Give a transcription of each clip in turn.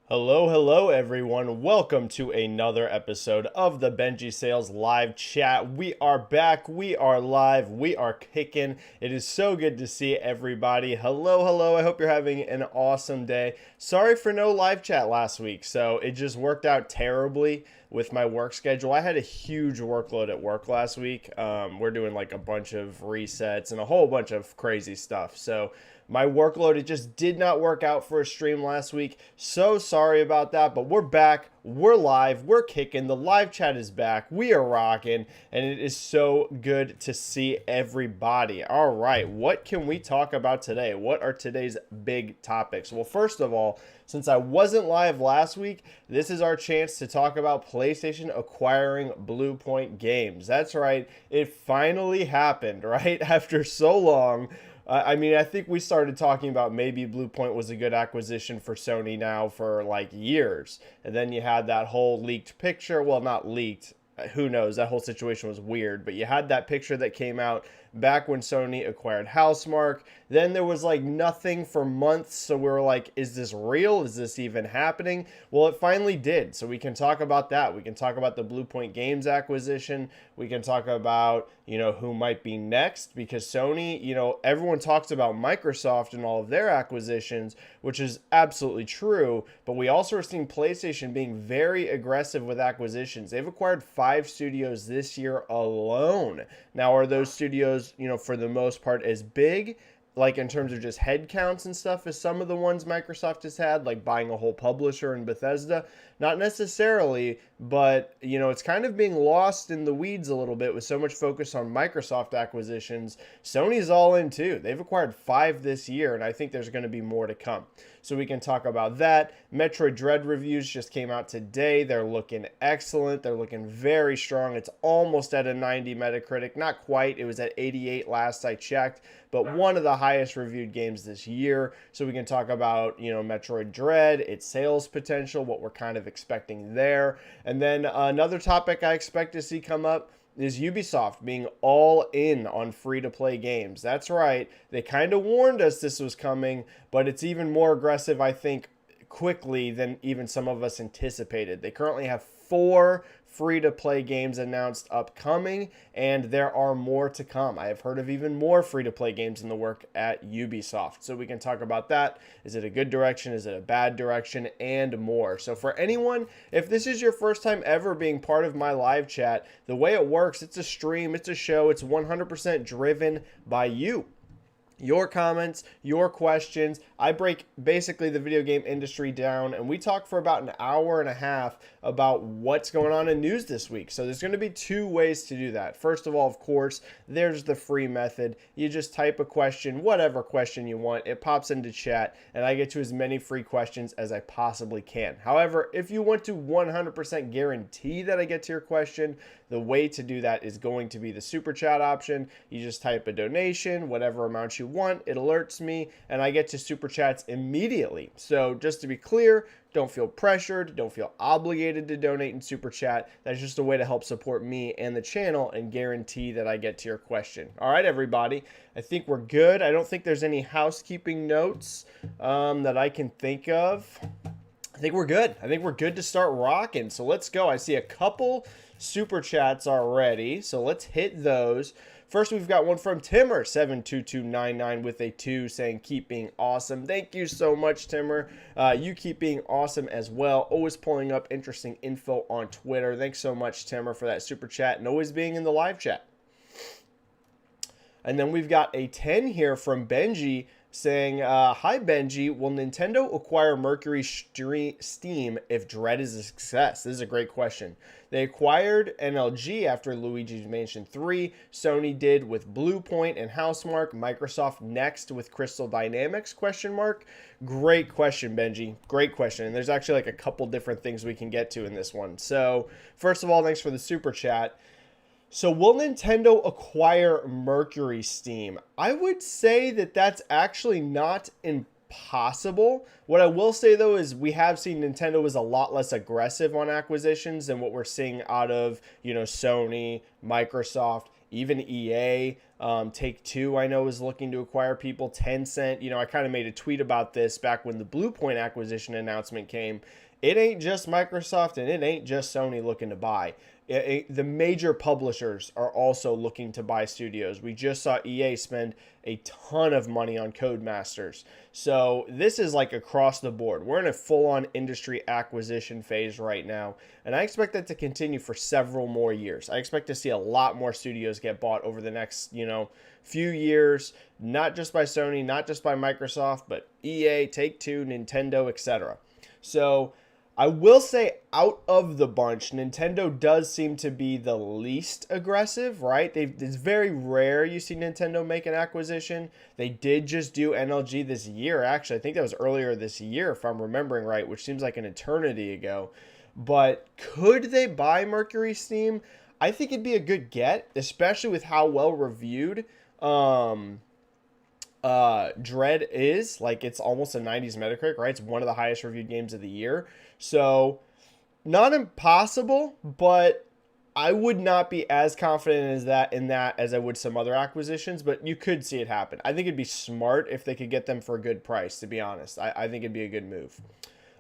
Hello everyone. Welcome to another episode of the Benji-Sales live chat. We are back. We are live. We are kicking. It is so good to see everybody. Hello. I hope you're having an awesome day. Sorry for no live chat last week. So it just worked out terribly with my work schedule. I had a huge workload at work last week. We're doing like a bunch of resets and a whole bunch of crazy stuff. So my workload, it just did not work out for a stream last week. So sorry about that, but we're back. We're live. We're kicking. The live chat is back. We are rocking, and it is so good to see everybody. All right, what can we talk about today? What are today's big topics? Well, first of all, since I wasn't live last week, this is our chance to talk about PlayStation acquiring Bluepoint Games. That's right. It finally happened, right? After so long. I think we started talking about maybe Bluepoint was a good acquisition for Sony now for like years. And then you had that whole leaked picture. Well, not leaked. Who knows? That whole situation was weird. But you had that picture that came out back when Sony acquired Housemarque. Then there was like nothing for months. So we were like, is this real? Is this even happening? Well, it finally did. So we can talk about that. We can talk about the Bluepoint Games acquisition. We can talk about, who might be next, because Sony, everyone talks about Microsoft and all of their acquisitions, which is absolutely true. But we also are seeing PlayStation being very aggressive with acquisitions. They've acquired 5 studios this year alone. Now, are those studios, for the most part as big, like in terms of just head counts and stuff, as some of the ones Microsoft has had, like buying a whole publisher in Bethesda? Not necessarily, but it's kind of being lost in the weeds a little bit with so much focus on Microsoft acquisitions. Sony's all in too. They've acquired 5 this year, and I think there's going to be more to come. So we can talk about that. Metroid Dread reviews just came out today. They're looking excellent. They're looking very strong. It's almost at a 90 Metacritic. Not quite. It was at 88 last I checked, but one of the highest reviewed games this year. So we can talk about, Metroid Dread, its sales potential, what we're kind of expecting there. And then another topic I expect to see come up is Ubisoft being all in on free-to-play games. That's right. They kind of warned us this was coming, but it's even more aggressive, I think, quickly than even some of us anticipated. They currently have 4 free-to-play games announced upcoming, and there are more to come. I have heard of even more free-to-play games in the work at Ubisoft. So we can talk about that. Is it a good direction? Is it a bad direction? And more. So for anyone, if this is your first time ever being part of my live chat, the way it works, it's a stream, it's a show, it's 100% driven by you. Your comments, your questions. I break basically the video game industry down, and we talk for about an hour and a half about what's going on in news this week. So there's going to be 2 ways to do that. First of all, of course, there's the free method. You just type a question, whatever question you want. It pops into chat, and I get to as many free questions as I possibly can. However, if you want to 100% guarantee that I get to your question, the way to do that is going to be the super chat option. You just type a donation, whatever amount you want. It alerts me, and I get to super chats immediately. So just to be clear, don't feel pressured. Don't feel obligated to donate in super chat. That's just a way to help support me and the channel and guarantee that I get to your question. All right, everybody. I think we're good. I don't think there's any housekeeping notes that I can think of. I think we're good. I think we're good to start rocking. So let's go. I see a couple super chats already, so let's hit those. First, we've got one from Timmer72299 with a 2 saying, keep being awesome. Thank you so much, Timmer. You keep being awesome as well. Always pulling up interesting info on Twitter. Thanks so much, Timmer, for that super chat and always being in the live chat. And then we've got a 10 here from Benji saying, hi Benji, will Nintendo acquire Mercury Steam if Dread is a success? This is a great question. They acquired NLG after Luigi's Mansion 3. Sony did with Bluepoint and Housemarque. Microsoft next with Crystal Dynamics, ? Great question, Benji. Great question. And there's actually like a couple different things we can get to in this one. So first of all, thanks for the super chat. So will Nintendo acquire Mercury Steam? I would say that that's actually not impossible. What I will say, though, is we have seen Nintendo is a lot less aggressive on acquisitions than what we're seeing out of, Sony, Microsoft, even EA, Take-Two, I know, is looking to acquire people. Tencent, I kind of made a tweet about this back when the Bluepoint acquisition announcement came. It ain't just Microsoft and it ain't just Sony looking to buy. The major publishers are also looking to buy studios. We just saw EA spend a ton of money on Codemasters. So this is like across the board. We're in a full-on industry acquisition phase right now, and I expect that to continue for several more years. I expect to see a lot more studios get bought over the next, few years, not just by Sony, not just by Microsoft, but EA, Take-Two, Nintendo, etc. So I will say, out of the bunch, Nintendo does seem to be the least aggressive, right? It's very rare you see Nintendo make an acquisition. They did just do NLG this year, actually. I think that was earlier this year, if I'm remembering right, which seems like an eternity ago. But could they buy Mercury Steam? I think it'd be a good get, especially with how well reviewed Dread is. Like, it's almost a 90s Metacritic, right? It's one of the highest reviewed games of the year. So, not impossible, but I would not be as confident in that as I would some other acquisitions, but you could see it happen. I think it'd be smart if they could get them for a good price, to be honest. I think it'd be a good move.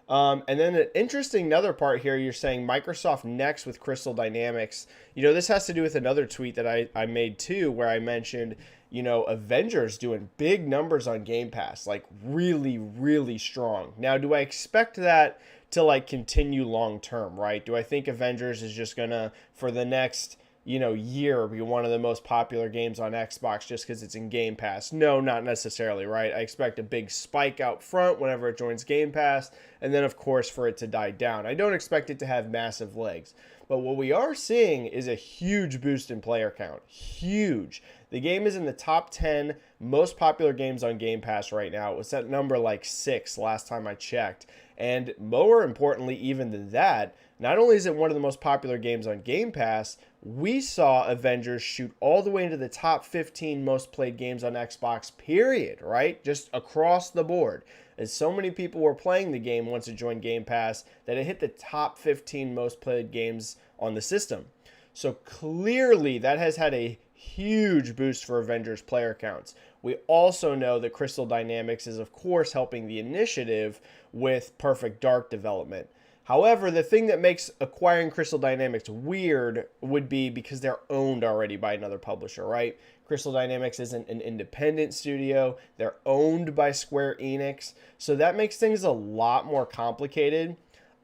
And then an interesting another part here, you're saying Microsoft next with Crystal Dynamics. This has to do with another tweet that I made too, where I mentioned, Avengers doing big numbers on Game Pass, like really, really strong. Now, do I expect that to like continue long term, right? Do I think Avengers is just gonna, for the next, year, be one of the most popular games on Xbox just because it's in Game Pass? No, not necessarily, right? I expect a big spike out front whenever it joins Game Pass, and then of course for it to die down. I don't expect it to have massive legs. But what we are seeing is a huge boost in player count. Huge. The game is in the top 10 most popular games on Game Pass right now. It was at number like 6 last time I checked. And more importantly, even than that, not only is it one of the most popular games on Game Pass, we saw Avengers shoot all the way into the top 15 most played games on Xbox, period, right? Just across the board. As so many people were playing the game once it joined Game Pass that it hit the top 15 most played games on the system. So clearly that has had a huge boost for Avengers player counts. We also know that Crystal Dynamics is, of course, helping the initiative with Perfect Dark development. However, the thing that makes acquiring Crystal Dynamics weird would be because they're owned already by another publisher, right? Crystal Dynamics isn't an independent studio. They're owned by Square Enix. So that makes things a lot more complicated.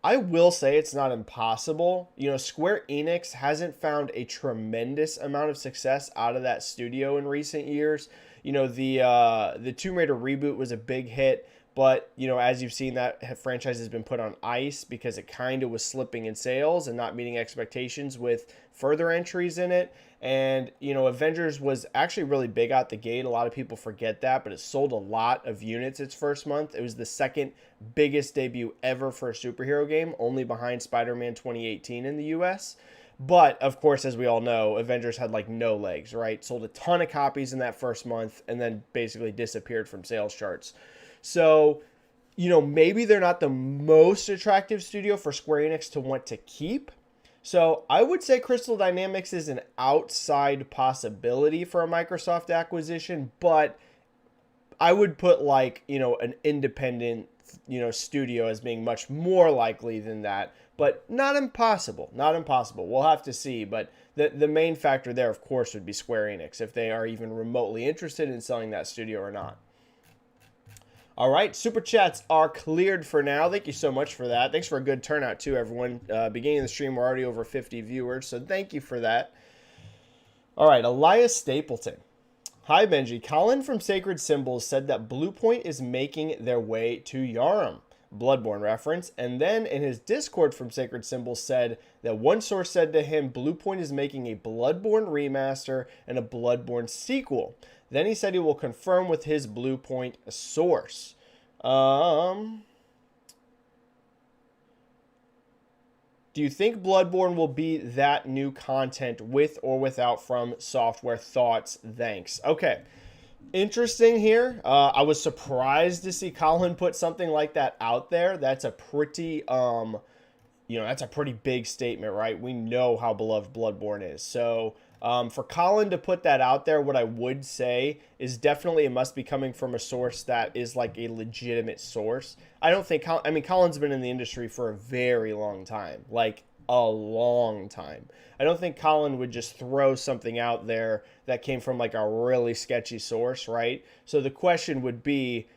I will say it's not impossible. Square Enix hasn't found a tremendous amount of success out of that studio in recent years. The Tomb Raider reboot was a big hit, but as you've seen, that franchise has been put on ice because it kind of was slipping in sales and not meeting expectations with further entries in it. And Avengers was actually really big out the gate. A lot of people forget that, but it sold a lot of units its first month. It was the second biggest debut ever for a superhero game, only behind Spider-Man 2018 in the US. But of course, as we all know, Avengers had like no legs, right? Sold a ton of copies in that first month and then basically disappeared from sales charts. So, maybe they're not the most attractive studio for Square Enix to want to keep. So I would say Crystal Dynamics is an outside possibility for a Microsoft acquisition, but I would put an independent, studio as being much more likely than that, but not impossible. Not impossible. We'll have to see. But the main factor there, of course, would be Square Enix, if they are even remotely interested in selling that studio or not. All right, Super Chats are cleared for now. Thank you so much for that. Thanks for a good turnout, too, everyone. Beginning of the stream, we're already over 50 viewers, so thank you for that. All right, Elias Stapleton. Hi, Benji. Colin from Sacred Symbols said that Bluepoint is making their way to Yarum. Bloodborne reference. And then in his Discord from Sacred Symbols said that one source said to him, Bluepoint is making a Bloodborne remaster and a Bloodborne sequel. Then he said he will confirm with his Bluepoint source. Do you think Bloodborne will be that new content with or without From Software? Thoughts? Thanks. Okay. Interesting here. I was surprised to see Colin put something like that out there. That's a pretty, that's a pretty big statement, right? We know how beloved Bloodborne is. So For Colin to put that out there, what I would say is definitely it must be coming from a source that is like a legitimate source. I don't think, I mean, Colin's been in the industry for a very long time, like a long time. I don't think Colin would just throw something out there that came from like a really sketchy source, right? So the question would be,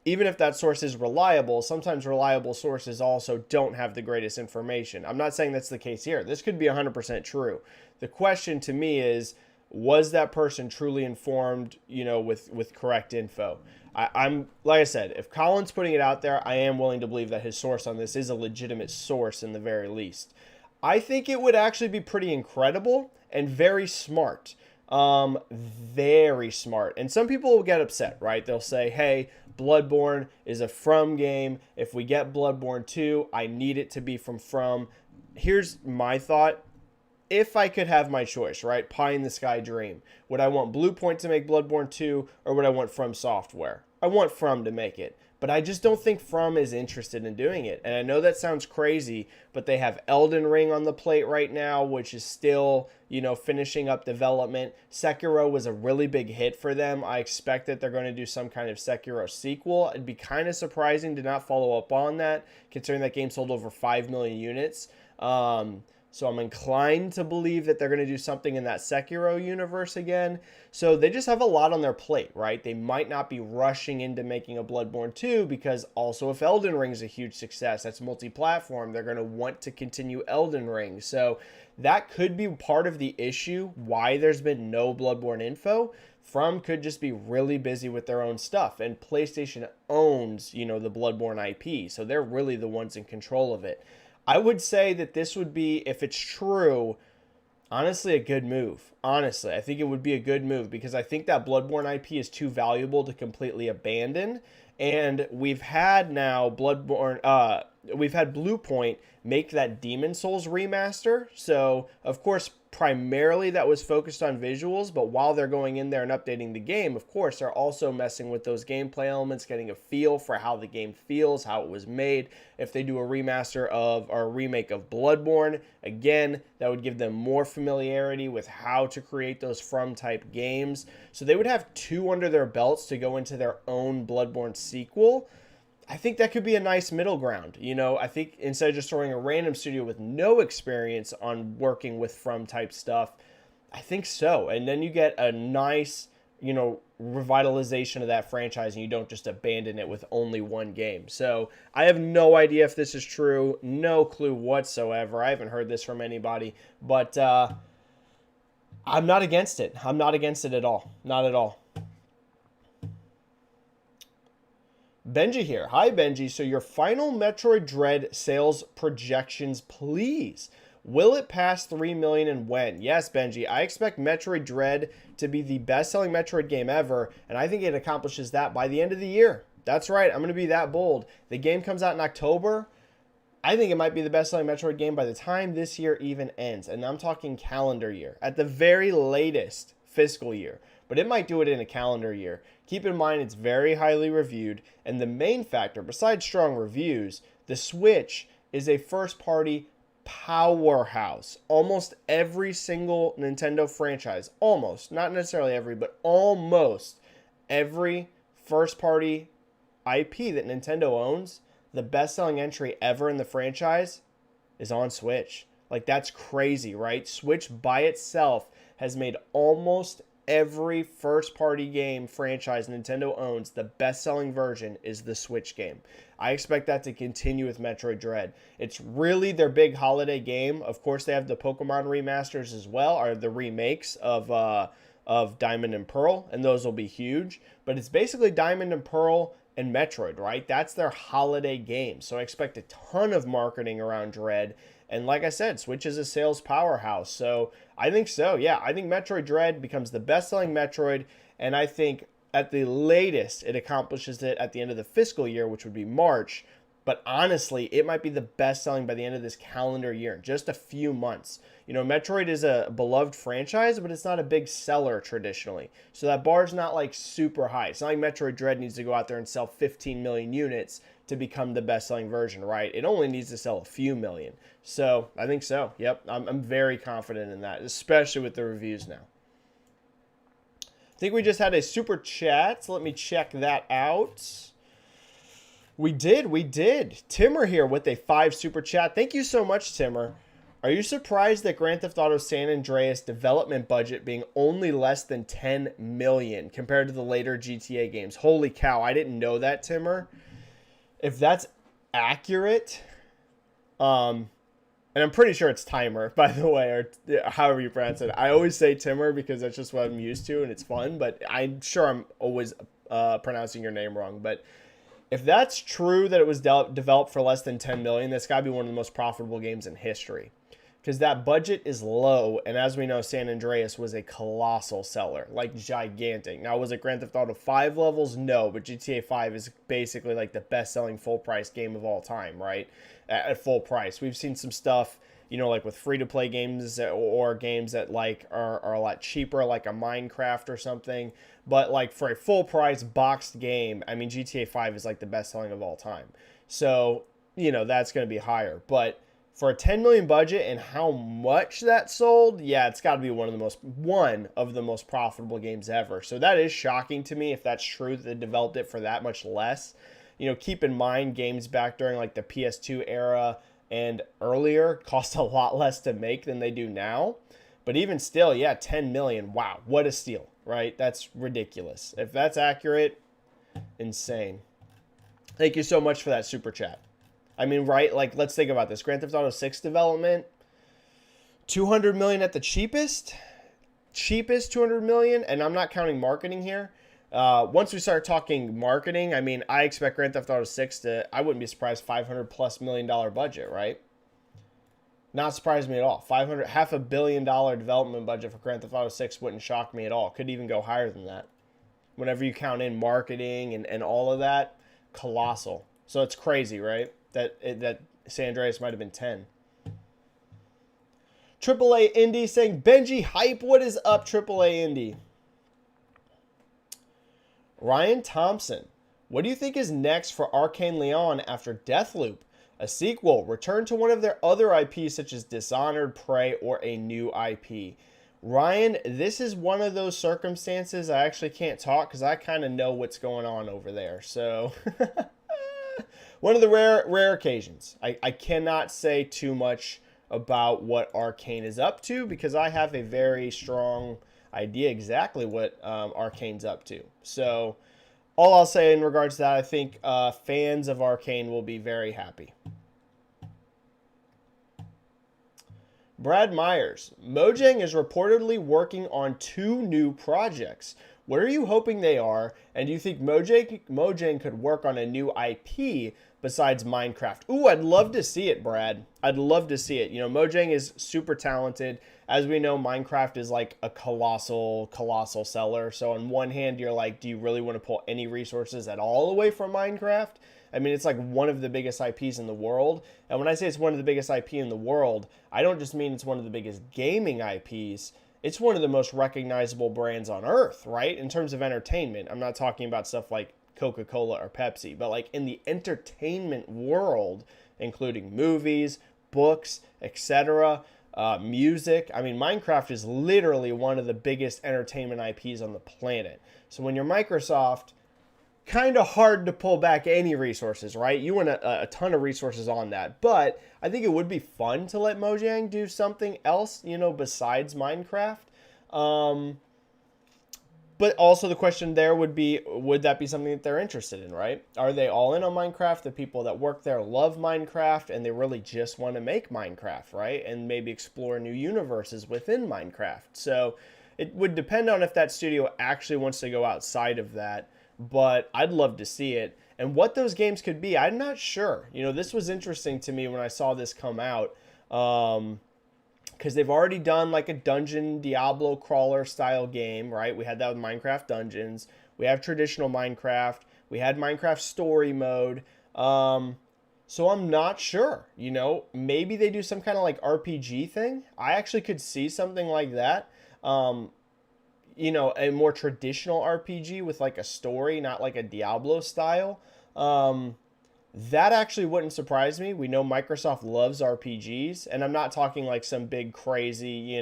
even if that source is reliable, sometimes reliable sources also don't have the greatest information. I'm not saying that's the case here. This could be 100% true. The question to me is, was that person truly informed, with correct info? I'm like I said, if Colin's putting it out there, I am willing to believe that his source on this is a legitimate source in the very least. I think it would actually be pretty incredible and very smart. Very smart. And some people will get upset, right? They'll say, hey, Bloodborne is a From game. If we get Bloodborne 2, I need it to be from From. Here's my thought. If I could have my choice, right? Pie in the sky dream. Would I want Bluepoint to make Bloodborne 2 or would I want FromSoftware? I want From to make it. But I just don't think From is interested in doing it. And I know that sounds crazy, but they have Elden Ring on the plate right now, which is still, finishing up development. Sekiro was a really big hit for them. I expect that they're going to do some kind of Sekiro sequel. It'd be kind of surprising to not follow up on that, considering that game sold over 5 million units. So I'm inclined to believe that they're going to do something in that Sekiro universe again. So they just have a lot on their plate, right? They might not be rushing into making a Bloodborne 2 because also if Elden Ring is a huge success, that's multi-platform, they're going to want to continue Elden Ring. So that could be part of the issue why there's been no Bloodborne info. From could just be really busy with their own stuff, and PlayStation owns, the Bloodborne IP, so they're really the ones in control of it. I would say that this would be, if it's true, honestly, a good move. Honestly, I think it would be a good move because I think that Bloodborne IP is too valuable to completely abandon. And we've had now we've had Bluepoint make that Demon Souls remaster. So, of course, primarily that was focused on visuals, but while they're going in there and updating the game, of course, they're also messing with those gameplay elements, getting a feel for how the game feels, how it was made. If they do a remaster of or a remake of Bloodborne, again, that would give them more familiarity with how to create those From type games. So they would have 2 under their belts to go into their own Bloodborne sequel. I think that could be a nice middle ground. I think instead of just throwing a random studio with no experience on working with From type stuff, I think so. And then you get a nice, revitalization of that franchise and you don't just abandon it with only one game. So I have no idea if this is true. No clue whatsoever. I haven't heard this from anybody, but I'm not against it. I'm not against it at all. Not at all. Benji here. Hi, Benji. So your final Metroid Dread sales projections, please. Will it pass 3 million and when? Yes, Benji. I expect Metroid Dread to be the best-selling Metroid game ever, and I think it accomplishes that by the end of the year. That's right. I'm going to be that bold. The game comes out in October. I think it might be the best-selling Metroid game by the time this year even ends, and I'm talking calendar year. At the very latest, fiscal year. But it might do it in a calendar year. Keep in mind it's very highly reviewed, and the main factor, besides strong reviews, the Switch is a first-party powerhouse. Almost every single Nintendo franchise, almost, not necessarily every, but almost every first-party IP that Nintendo owns, the best-selling entry ever in the franchise is on Switch. Like, that's crazy, right? Switch by itself has made almost every first-party game franchise Nintendo owns, the best-selling version is the Switch game. I expect that to continue with Metroid Dread. It's really their big holiday game. Of course, they have the Pokemon remasters as well, or the remakes of Diamond and Pearl, and those will be huge. But it's basically Diamond and Pearl and Metroid, right? That's their holiday game. So I expect a ton of marketing around Dread. And like I said, Switch is a sales powerhouse. So I think so. Yeah, I think Metroid Dread becomes the best-selling Metroid. And I think at the latest, it accomplishes it at the end of the fiscal year, which would be March. But honestly, it might be the best-selling by the end of this calendar year, just a few months. Metroid is a beloved franchise, but it's not a big seller traditionally. So that bar's not like super high. It's not like Metroid Dread needs to go out there and sell 15 million units to become the best-selling version, right? It only needs to sell a few million. So I think so. Yep, I'm very confident in that, especially with the reviews now. I think we just had a super chat, so let me check that out. We did. Timmer here with a 5 super chat. Thank you so much, Timmer. Are you surprised that Grand Theft Auto San Andreas development budget being only less than 10 million compared to the later GTA games? Holy cow, I didn't know that, Timmer. If that's accurate, and I'm pretty sure it's Timer, by the way, or however you pronounce it. I always say Timmer because that's just what I'm used to and it's fun, but I'm sure I'm always pronouncing your name wrong. But if that's true that it was developed for less than 10 million, that's got to be one of the most profitable games in history. Because that budget is low, and as we know, San Andreas was a colossal seller, like gigantic. Now, was it Grand Theft Auto 5 levels? No, but GTA 5 is basically like the best-selling full-price game of all time, right? At full price. We've seen some stuff, you know, like with free-to-play games or games that like are a lot cheaper, like a Minecraft or something. But like for a full-price boxed game, I mean, GTA 5 is like the best-selling of all time. So, you know, that's going to be higher. But for a 10 million budget and how much that sold, yeah, it's got to be one of the most profitable games ever. So that is shocking to me if that's true that they developed it for that much less. You know, keep in mind games back during like the PS2 era and earlier cost a lot less to make than they do now. But even still, yeah, 10 million. Wow, what a steal, right? That's ridiculous. If that's accurate, insane. Thank you so much for that super chat. I mean, right, like, let's think about this. Grand Theft Auto 6 development, 200 million at the cheapest 200 million, and I'm not counting marketing here. Once we start talking marketing, I mean, I expect Grand Theft Auto 6 to, I wouldn't be surprised, $500+ million budget, right? Not surprised me at all. $500 million development budget for Grand Theft Auto 6 wouldn't shock me at all. Could even go higher than that. Whenever you count in marketing and all of that, colossal. So it's crazy, right? That San Andreas might have been 10. AAA Indie saying, Benji hype, what is up, AAA Indie? Ryan Thompson, what do you think is next for Arcane Leon after Deathloop? A sequel, return to one of their other IPs such as Dishonored, Prey, or a new IP? Ryan, this is one of those circumstances I actually can't talk because I kind of know what's going on over there. So... one of the rare occasions. I cannot say too much about what Arcane is up to because I have a very strong idea exactly what Arcane's up to. So all I'll say in regards to that, I think fans of Arcane will be very happy. Brad Myers, Mojang is reportedly working on 2 new projects. What are you hoping they are? And do you think Mojang could work on a new IP besides Minecraft? Ooh, I'd love to see it, Brad. I'd love to see it. You know, Mojang is super talented. As we know, Minecraft is like a colossal seller. So on one hand, you're like, do you really want to pull any resources at all away from Minecraft? I mean, it's like one of the biggest IPs in the world. And when I say it's one of the biggest IP in the world, I don't just mean it's one of the biggest gaming IPs. It's one of the most recognizable brands on earth, right? In terms of entertainment. I'm not talking about stuff like Coca-Cola or Pepsi, but like in the entertainment world, including movies, books, etc., music. I mean, Minecraft is literally one of the biggest entertainment IPs on the planet. So when you're Microsoft, kind of hard to pull back any resources, right? You want a ton of resources on that. But I think it would be fun to let Mojang do something else, you know, besides Minecraft. But also the question there would be, would that be something that they're interested in, right? Are they all in on Minecraft? The people that work there love Minecraft and they really just want to make Minecraft, right? And maybe explore new universes within Minecraft. So it would depend on if that studio actually wants to go outside of that. But I'd love to see it. And what those games could be, I'm not sure. You know, this was interesting to me when I saw this come out. Because they've already done like a dungeon Diablo crawler style game, right? We had that with Minecraft Dungeons. We have traditional Minecraft. We had Minecraft Story Mode. So I'm not sure. You know, maybe they do some kind of like RPG thing. I actually could see something like that. You know, a more traditional RPG with like a story, not like a Diablo style. That actually wouldn't surprise me. We know Microsoft loves RPGs, and I'm not talking like some big crazy,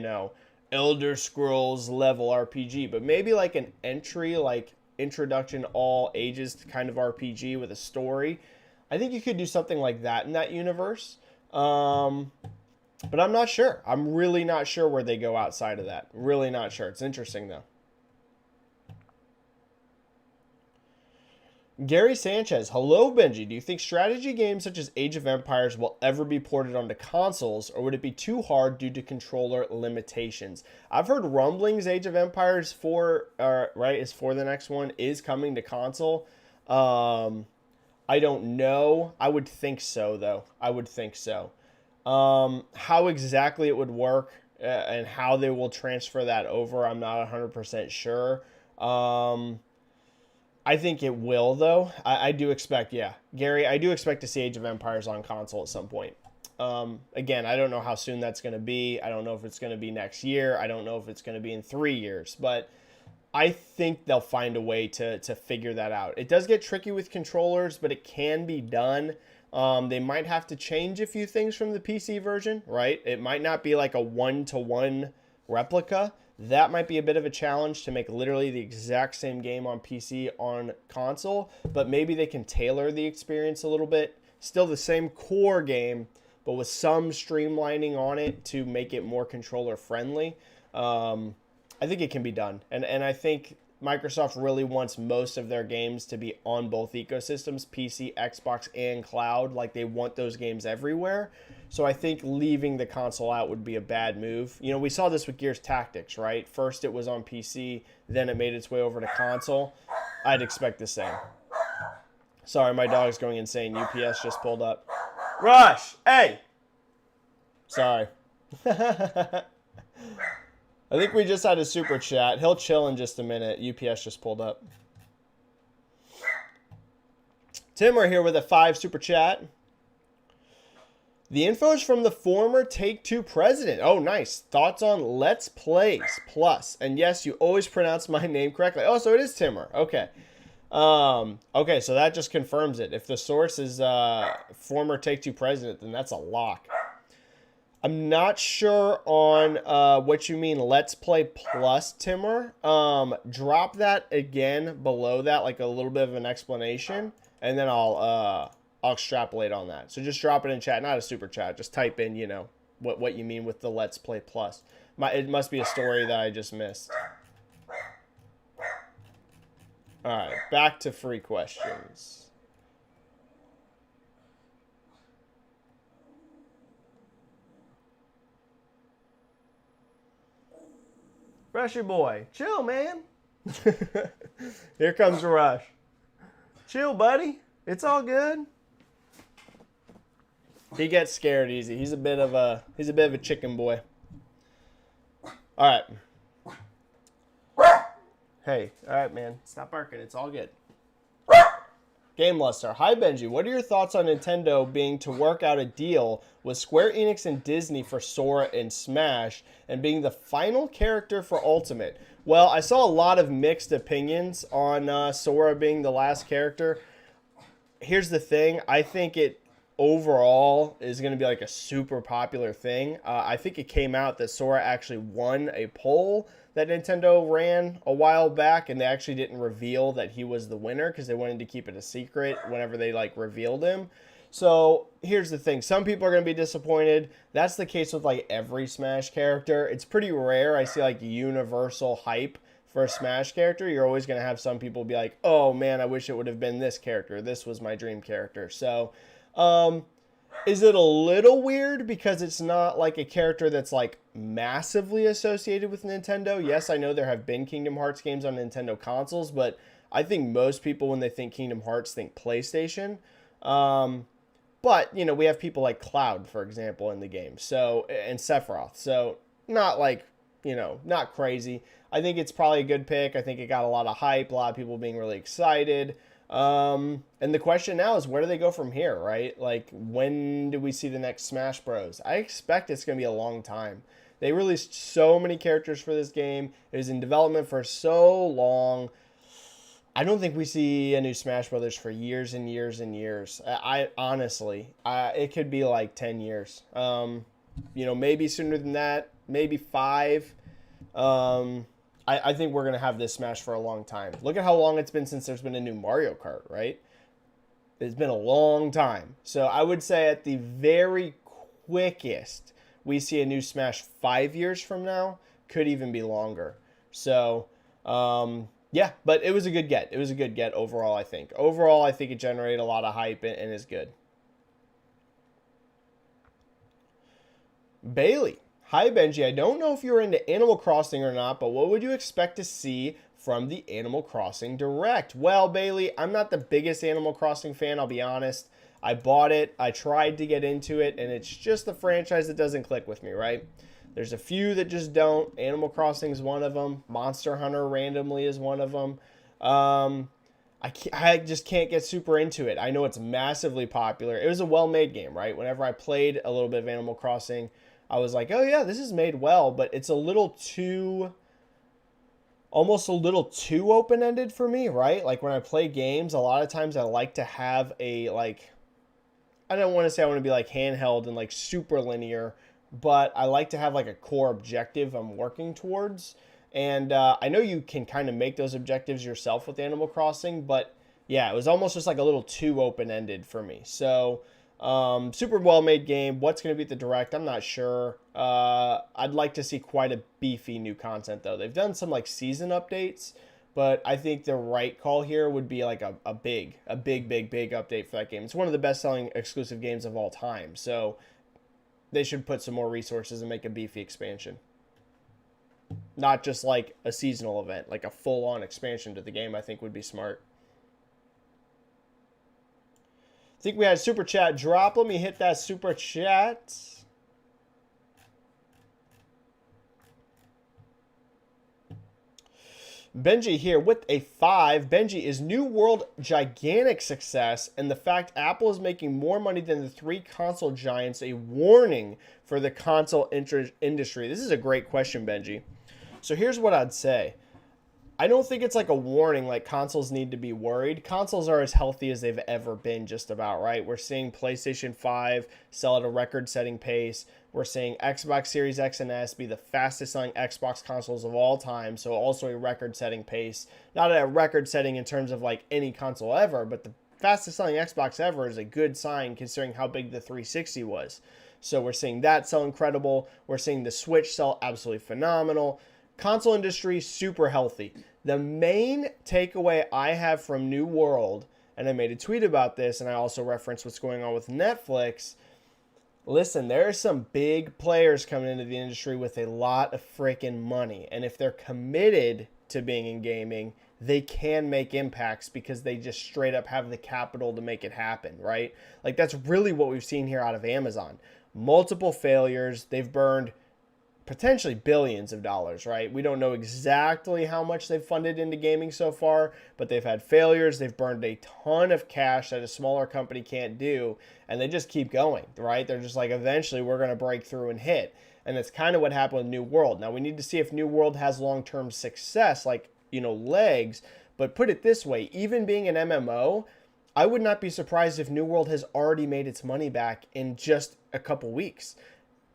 Elder Scrolls level RPG, but maybe like an entry, like introduction all ages kind of RPG with a story. I think you could do something like that in that universe. But I'm not sure. I'm really not sure where they go outside of that. Really not sure. It's interesting though. Gary Sanchez, hello Benji. Do you think strategy games such as Age of Empires will ever be ported onto consoles, or would it be too hard due to controller limitations? I've heard rumblings Age of Empires 4, is for the next one, is coming to console. I don't know. I would think so, though. I would think so. How exactly it would work and how they will transfer that over, I'm not 100% sure. I think it will, though. I do expect, Gary, I do expect to see Age of Empires on console at some point. Again, I don't know how soon that's going to be. I don't know if it's going to be next year. I don't know if it's going to be in 3 years. But I think they'll find a way to figure that out. It does get tricky with controllers, but it can be done. They might have to change a few things from the PC version, right? It might not be like a one-to-one replica. That might be a bit of a challenge to make literally the exact same game on PC on console, but maybe they can tailor the experience a little bit. Still the same core game, but with some streamlining on it to make it more controller friendly. I think it can be done. And I think Microsoft really wants most of their games to be on both ecosystems, PC, Xbox, and cloud. Like, they want those games everywhere. So I think leaving the console out would be a bad move. We saw this with Gears Tactics, right? First it was on PC, then it made its way over to console. I'd expect the same. Sorry, my dog's going insane. UPS just pulled up. Rush! Hey! Sorry. I think we just had a super chat. He'll chill in just a minute. UPS just pulled up. Timmer here with a 5 super chat. The info is from the former Take-Two president. Oh, nice. Thoughts on Let's Plays Plus. And yes, you always pronounce my name correctly. Oh, so it is Timmer. Okay. Okay, so that just confirms it. If the source is former Take-Two president, then that's a lock. I'm not sure on what you mean Let's Play Plus, Timmer. Drop that again below that, like a little bit of an explanation, and then I'll extrapolate on that. So just drop it in chat, not a super chat. Just type in, what you mean with the Let's Play Plus. It must be a story that I just missed. All right, back to free questions. Rushy boy, chill, man. Here comes Rush. Chill, buddy. It's all good. He gets scared easy. He's a bit of a chicken boy. All right. Hey, all right, man. Stop barking. It's all good. Game Luster. Hi, Benji. What are your thoughts on Nintendo being to work out a deal with Square Enix and Disney for Sora and Smash and being the final character for Ultimate? Well, I saw a lot of mixed opinions on Sora being the last character. Here's the thing. I think it overall is going to be like a super popular thing. I think it came out that Sora actually won a poll that Nintendo ran a while back, and they actually didn't reveal that he was the winner because they wanted to keep it a secret whenever they revealed him. So here's the thing. Some people are going to be disappointed. That's the case with every Smash character. It's pretty rare I see universal hype for a Smash character. You're always going to have some people be like, oh man, I wish it would have been this character. This was my dream character. So is it a little weird because it's not a character that's massively associated with Nintendo? Yes, I know there have been Kingdom Hearts games on Nintendo consoles, but I think most people when they think Kingdom Hearts think PlayStation. But, we have people like Cloud, for example, in the game. So, and Sephiroth. So, not not crazy. I think it's probably a good pick. I think it got a lot of hype, a lot of people being really excited. And the question now is, where do they go from here, right? When do we see the next Smash Bros? I expect it's going to be a long time. They released so many characters for this game. It was in development for so long. I don't think we see a new Smash Brothers for years and years and years. I honestly, it could be like 10 years. Maybe sooner than that, maybe 5. I think we're going to have this Smash for a long time. Look at how long it's been since there's been a new Mario Kart, right? It's been a long time. So I would say at the very quickest, we see a new Smash 5 years from now. Could even be longer. So, yeah, but it was a good get. It was a good get overall, I think. Overall, I think it generated a lot of hype and is good. Bailey. Hi, Benji. I don't know if you're into Animal Crossing or not, but what would you expect to see from the Animal Crossing Direct? Well, Bailey, I'm not the biggest Animal Crossing fan, I'll be honest. I bought it, I tried to get into it, and it's just the franchise that doesn't click with me, right? There's a few that just don't. Animal Crossing is one of them. Monster Hunter randomly is one of them. I just can't get super into it. I know it's massively popular. It was a well-made game, right? Whenever I played a little bit of Animal Crossing, I was like, oh yeah, this is made well, but it's almost a little too open-ended for me, right? Like when I play games, a lot of times I like to have I don't want to say I want to be like handheld and like super linear, but I like to have like a core objective I'm working towards. And I know you can kind of make those objectives yourself with Animal Crossing, but yeah, it was almost just like a little too open-ended for me. So super well-made game. What's going to be at the Direct? I'm not sure. I'd like to see quite a beefy new content, though. They've done some like season updates, but I think the right call here would be like a big update for that game. It's one of the best-selling exclusive games of all time, so they should put some more resources and make a beefy expansion. Not just like a seasonal event, like a full-on expansion to the game, I think would be smart. I think we had a super chat drop. Let me hit that super chat. Benji here with a 5. Benji, is New World gigantic success, and the fact Apple is making more money than the 3 console giants a warning for the console industry? This is a great question, Benji. So here's what I'd say. I don't think it's like a warning, like consoles need to be worried. Consoles are as healthy as they've ever been, just about, right? We're seeing PlayStation 5 sell at a record-setting pace. We're seeing Xbox Series X and S be the fastest-selling Xbox consoles of all time, so also a record-setting pace. Not a record-setting in terms of like any console ever, but the fastest-selling Xbox ever is a good sign considering how big the 360 was. So we're seeing that sell incredible. We're seeing the Switch sell absolutely phenomenal. Console industry, super healthy. The main takeaway I have from New World, and I made a tweet about this, and I also referenced what's going on with Netflix. Listen, there are some big players coming into the industry with a lot of freaking money. And if they're committed to being in gaming, they can make impacts because they just straight up have the capital to make it happen, right? Like that's really what we've seen here out of Amazon. Multiple failures. They've burned potentially billions of dollars, right? We don't know exactly how much they've funded into gaming so far, but they've had failures. They've burned a ton of cash that a smaller company can't do, and they just keep going, right? They're just like, eventually we're going to break through and hit. And that's kind of what happened with New World. Now we need to see if New World has long-term success, like, legs, but put it this way, even being an MMO, I would not be surprised if New World has already made its money back in just a couple weeks.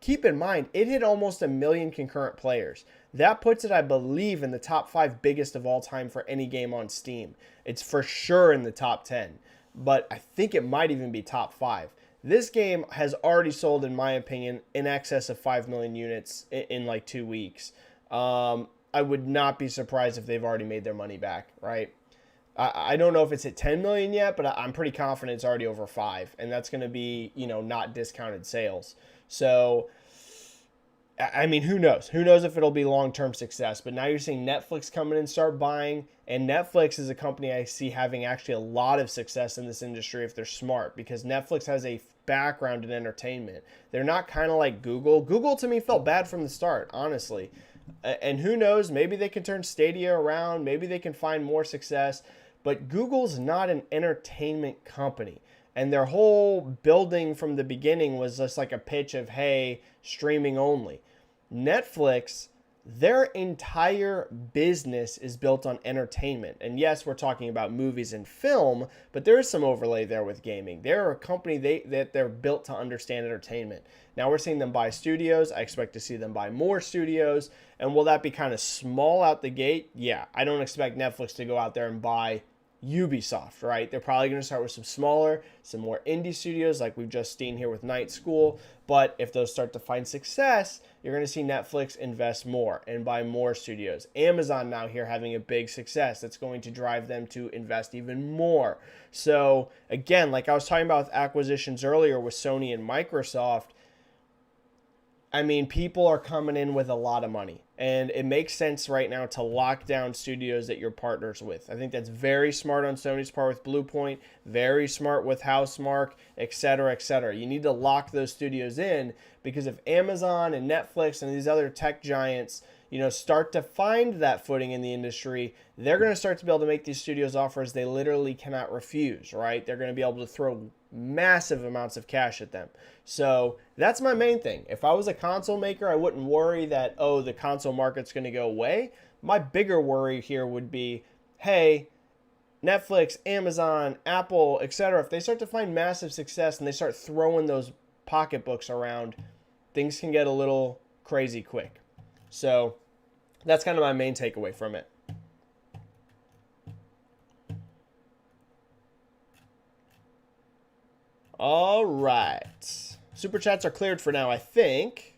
Keep in mind, it hit almost 1 million concurrent players. That puts it, I believe, in the top 5 biggest of all time for any game on Steam. It's for sure in the top 10, but I think it might even be top 5. This game has already sold, in my opinion, in excess of 5 million units in like 2 weeks. I would not be surprised if they've already made their money back, right? I don't know if it's at 10 million yet, but I'm pretty confident it's already over 5, and that's going to be, not discounted sales. So, I mean, who knows? Who knows if it'll be long-term success? But now you're seeing Netflix come in and start buying, and Netflix is a company I see having actually a lot of success in this industry if they're smart, because Netflix has a background in entertainment. They're not kind of like Google. Google, to me, felt bad from the start, honestly. And who knows? Maybe they can turn Stadia around. Maybe they can find more success. But Google's not an entertainment company. And their whole building from the beginning was just like a pitch of, hey, streaming only. Netflix, their entire business is built on entertainment. And yes, we're talking about movies and film, but there is some overlay there with gaming. They're a company that they're built to understand entertainment. Now we're seeing them buy studios. I expect to see them buy more studios. And will that be kind of small out the gate? Yeah, I don't expect Netflix to go out there and buy Ubisoft, right? They're probably going to start with some smaller, some more indie studios like we've just seen here with Night School. But if those start to find success, you're going to see Netflix invest more and buy more studios. Amazon now here having a big success that's going to drive them to invest even more. So again, like I was talking about with acquisitions earlier with Sony and Microsoft, I mean, people are coming in with a lot of money, and it makes sense right now to lock down studios that you're partners with. I think that's very smart on Sony's part with Bluepoint, very smart with Housemarque, et cetera, et cetera. You need to lock those studios in, because if Amazon and Netflix and these other tech giants, start to find that footing in the industry, they're going to start to be able to make these studios offers they literally cannot refuse, right? They're going to be able to throw massive amounts of cash at them. So that's my main thing. If I was a console maker, I wouldn't worry that, the console market's going to go away. My bigger worry here would be, hey, Netflix, Amazon, Apple, etc., if they start to find massive success and they start throwing those pocketbooks around, things can get a little crazy quick. So that's kind of my main takeaway from it. All right. Super chats are cleared for now, I think.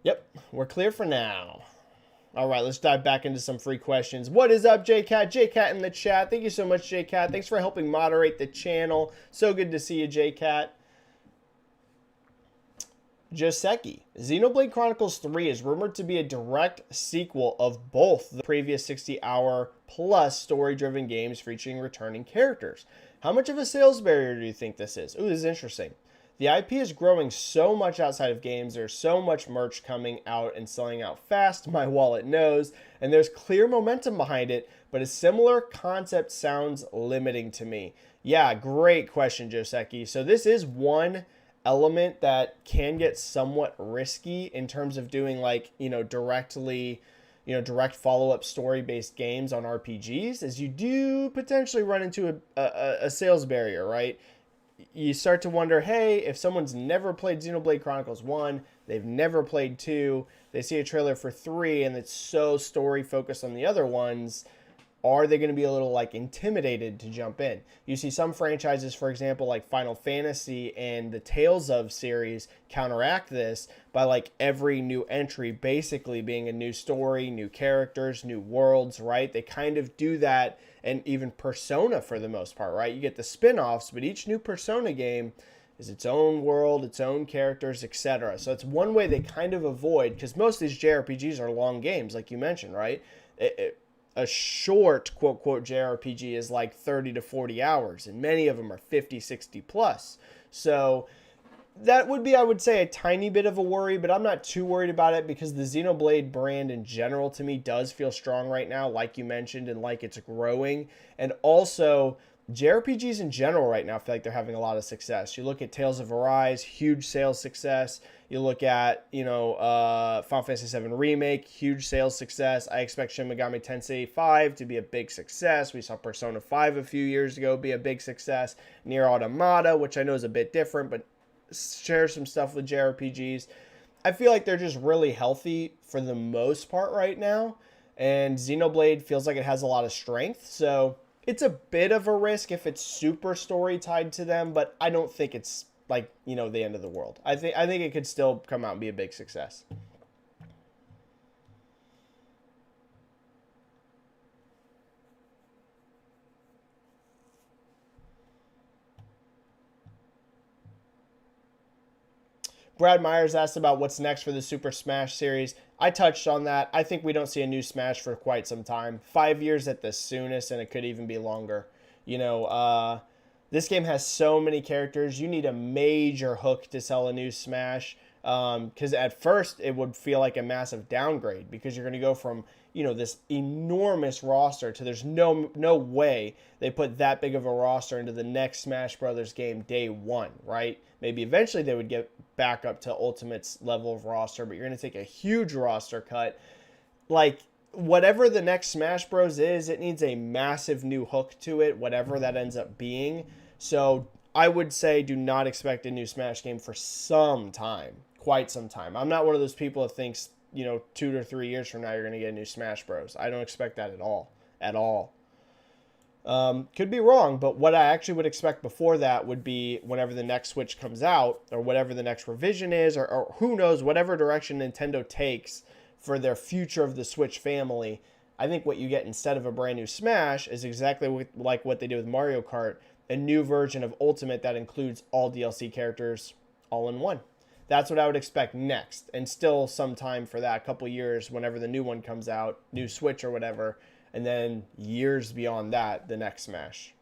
Yep, we're clear for now. All right, let's dive back into some free questions. What is up, JCat? JCat in the chat. Thank you so much, JCat. Thanks for helping moderate the channel. So good to see you, JCat. Joseki. Xenoblade Chronicles 3 is rumored to be a direct sequel of both the previous 60-hour plus story-driven games featuring returning characters. How much of a sales barrier do you think this is? Ooh, this is interesting. The IP is growing so much outside of games. There's so much merch coming out and selling out fast, my wallet knows, and there's clear momentum behind it, but a similar concept sounds limiting to me. Yeah, great question, Joseki. So this is one element that can get somewhat risky in terms of doing direct follow-up story-based games on RPGs, as you do potentially run into a sales barrier, right? You start to wonder, hey, if someone's never played Xenoblade Chronicles 1, they've never played 2, they see a trailer for 3, and it's so story-focused on the other ones, are they going to be a little intimidated to jump in? You see some franchises, for example, like Final Fantasy and the Tales of series counteract this by every new entry basically being a new story, new characters, new worlds, right? They kind of do that, and even Persona for the most part, right? You get the spin-offs, but each new Persona game is its own world, its own characters, etc. So it's one way they kind of avoid, because most of these JRPGs are long games, like you mentioned, right? A short, quote-quote, JRPG is 30 to 40 hours, and many of them are 50, 60 plus. So that would be, I would say, a tiny bit of a worry, but I'm not too worried about it, because the Xenoblade brand in general, to me, does feel strong right now, like you mentioned, and it's growing. And also, JRPGs in general right now feel like they're having a lot of success. You look at Tales of Arise, huge sales success. You look at, Final Fantasy VII Remake, huge sales success. I expect Shin Megami Tensei 5 to be a big success. We saw Persona 5 a few years ago be a big success. Nier Automata, which I know is a bit different, but shares some stuff with JRPGs. I feel like they're just really healthy for the most part right now. And Xenoblade feels like it has a lot of strength. So it's a bit of a risk if it's super story tied to them, but I don't think it's the end of the world. I think it could still come out and be a big success. Brad Myers asked about what's next for the Super Smash series. I touched on that. I think we don't see a new Smash for quite some time. 5 years at the soonest, and it could even be longer. This game has so many characters. You need a major hook to sell a new Smash. Because at first it would feel like a massive downgrade because you're going to go from, this enormous roster to there's no way they put that big of a roster into the next Smash Brothers game day one, right? Maybe eventually they would get back up to Ultimate's level of roster, but you're going to take a huge roster cut. Like, whatever the next Smash Bros. Is, it needs a massive new hook to it, whatever that ends up being. So I would say do not expect a new Smash game for some time. Quite some time. I'm not one of those people that thinks, 2 to 3 years from now you're going to get a new Smash Bros. I don't expect that at all. At all. Could be wrong, but what I actually would expect before that would be whenever the next Switch comes out, or whatever the next revision is, or who knows, whatever direction Nintendo takes for their future of the Switch family. I think what you get instead of a brand new Smash is exactly like what they did with Mario Kart, a new version of Ultimate that includes all DLC characters all in one. That's what I would expect next, and still some time for that, a couple years whenever the new one comes out, new Switch or whatever, and then years beyond that, the next Smash.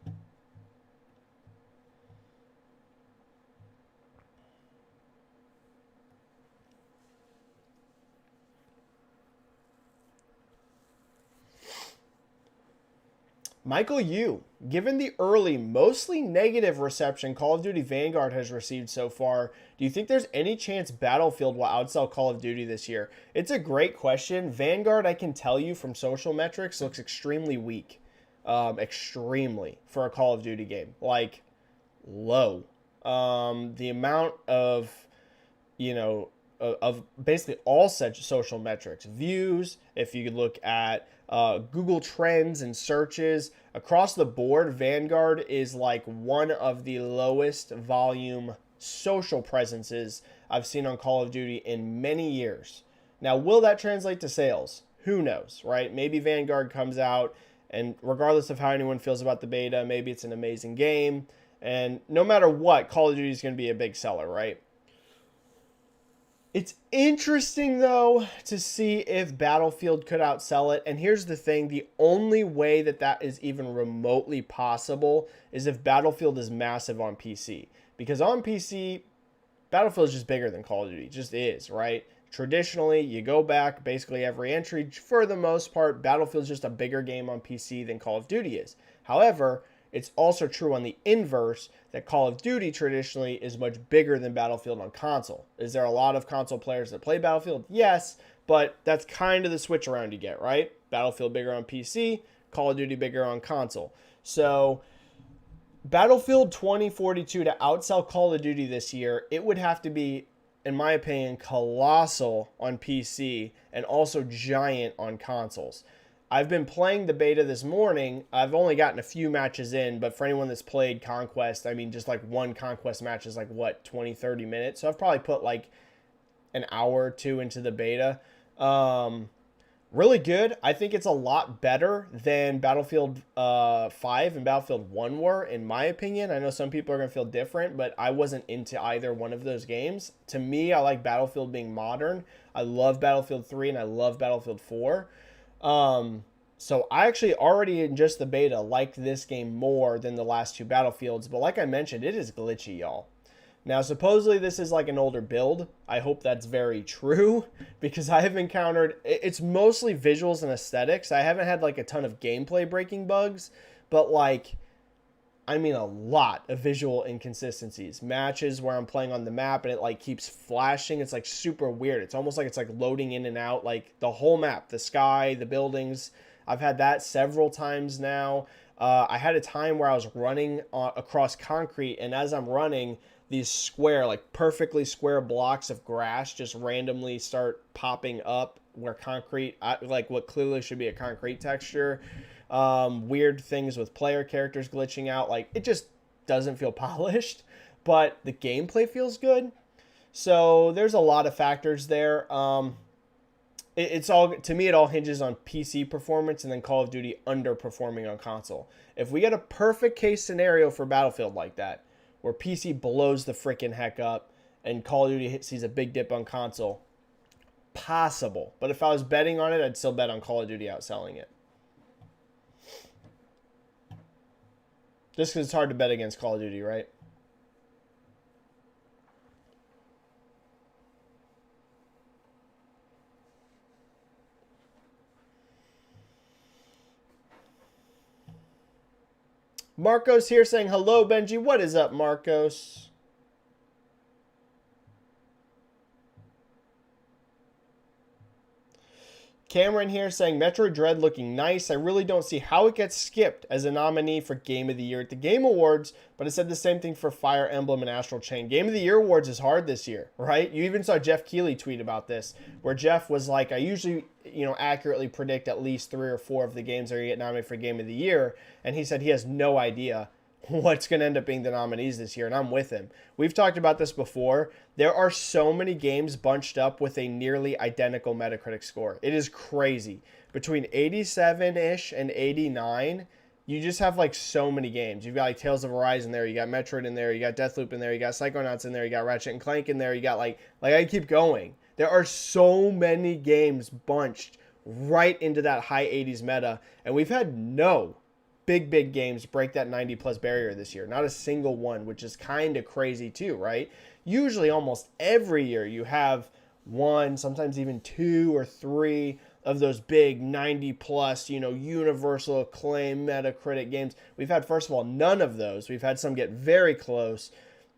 Michael Yu, given the early, mostly negative reception Call of Duty Vanguard has received so far, do you think there's any chance Battlefield will outsell Call of Duty this year? It's a great question. Vanguard, I can tell you from social metrics, looks extremely weak. Extremely, for a Call of Duty game. Like, low. The amount of, of basically all such social metrics, views, if you could look at Google Trends and searches across the board, Vanguard is like one of the lowest volume social presences I've seen on Call of Duty in many years. Now, will that translate to sales? Who knows, right? Maybe Vanguard comes out, and regardless of how anyone feels about the beta, maybe it's an amazing game, and no matter what, Call of Duty is going to be a big seller, right? It's interesting, though, to see if Battlefield could outsell it. And here's the thing. The only way that that is even remotely possible is if Battlefield is massive on PC. Because on PC, Battlefield is just bigger than Call of Duty. It just is, right? Traditionally, you go back basically every entry. For the most part, Battlefield is just a bigger game on PC than Call of Duty is. However, it's also true on the inverse that Call of Duty traditionally is much bigger than Battlefield on console. Is there a lot of console players that play Battlefield? Yes, but that's kind of the switch around you get, right? Battlefield bigger on PC, Call of Duty bigger on console. So Battlefield 2042 to outsell Call of Duty this year, it would have to be, in my opinion, colossal on PC and also giant on consoles. I've been playing the beta this morning. I've only gotten a few matches in, but for anyone that's played Conquest, I mean, just like one Conquest match is like, 20, 30 minutes? So I've probably put like an hour or two into the beta. Really good. I think it's a lot better than Battlefield 5 and Battlefield 1 were, in my opinion. I know some people are going to feel different, but I wasn't into either one of those games. To me, I like Battlefield being modern. I love Battlefield 3 and I love Battlefield 4. So I actually already in just the beta liked this game more than the last two Battlefields, but like I mentioned, it is glitchy, y'all. Now, supposedly this is like an older build. I hope that's very true because I have encountered, it's mostly visuals and aesthetics. I haven't had like a ton of gameplay breaking bugs, but like, I mean a lot of visual inconsistencies. Matches where I'm playing on the map and it like keeps flashing. It's like super weird. It's almost like it's like loading in and out, like the whole map, the sky, the buildings. I've had that several times now. I had a time where I was running across concrete, and as I'm running, these square, like perfectly square blocks of grass just randomly start popping up where concrete, like what clearly should be a concrete texture. Weird things with player characters glitching out. Like, it just doesn't feel polished, but the gameplay feels good. So there's a lot of factors there. It's all, to me, it all hinges on PC performance and then Call of Duty underperforming on console. If we get a perfect case scenario for Battlefield like that, where PC blows the freaking heck up and Call of Duty sees a big dip on console, possible. But if I was betting on it, I'd still bet on Call of Duty outselling it. Just because it's hard to bet against Call of Duty, right? Marcos here saying hello, Benji. What is up, Marcos? Cameron here saying Metroid Dread looking nice. I really don't see how it gets skipped as a nominee for Game of the Year at the Game Awards, but it said the same thing for Fire Emblem and Astral Chain. Game of the Year awards is hard this year, right? You even saw Jeff Keighley tweet about this, where Jeff was like, I usually, accurately predict at least 3 or 4 of the games that are going to get nominated for Game of the Year, and he said he has no idea what's going to end up being the nominees this year, and I'm with him. We've talked about this before. There are so many games bunched up with a nearly identical Metacritic score. It is crazy. Between 87-ish and 89, you just have like so many games. You've got like Tales of Arise in there, you got Metroid in there, you got Deathloop in there, you got Psychonauts in there, you got Ratchet and Clank in there, you got like I keep going. There are so many games bunched right into that high 80s meta, and we've had no big games break that 90 plus barrier this year. Not a single one, which is kind of crazy too, right? Usually almost every year you have one, sometimes even 2 or 3 of those big 90 plus, universal acclaim Metacritic games. We've had, first of all, none of those. We've had some get very close,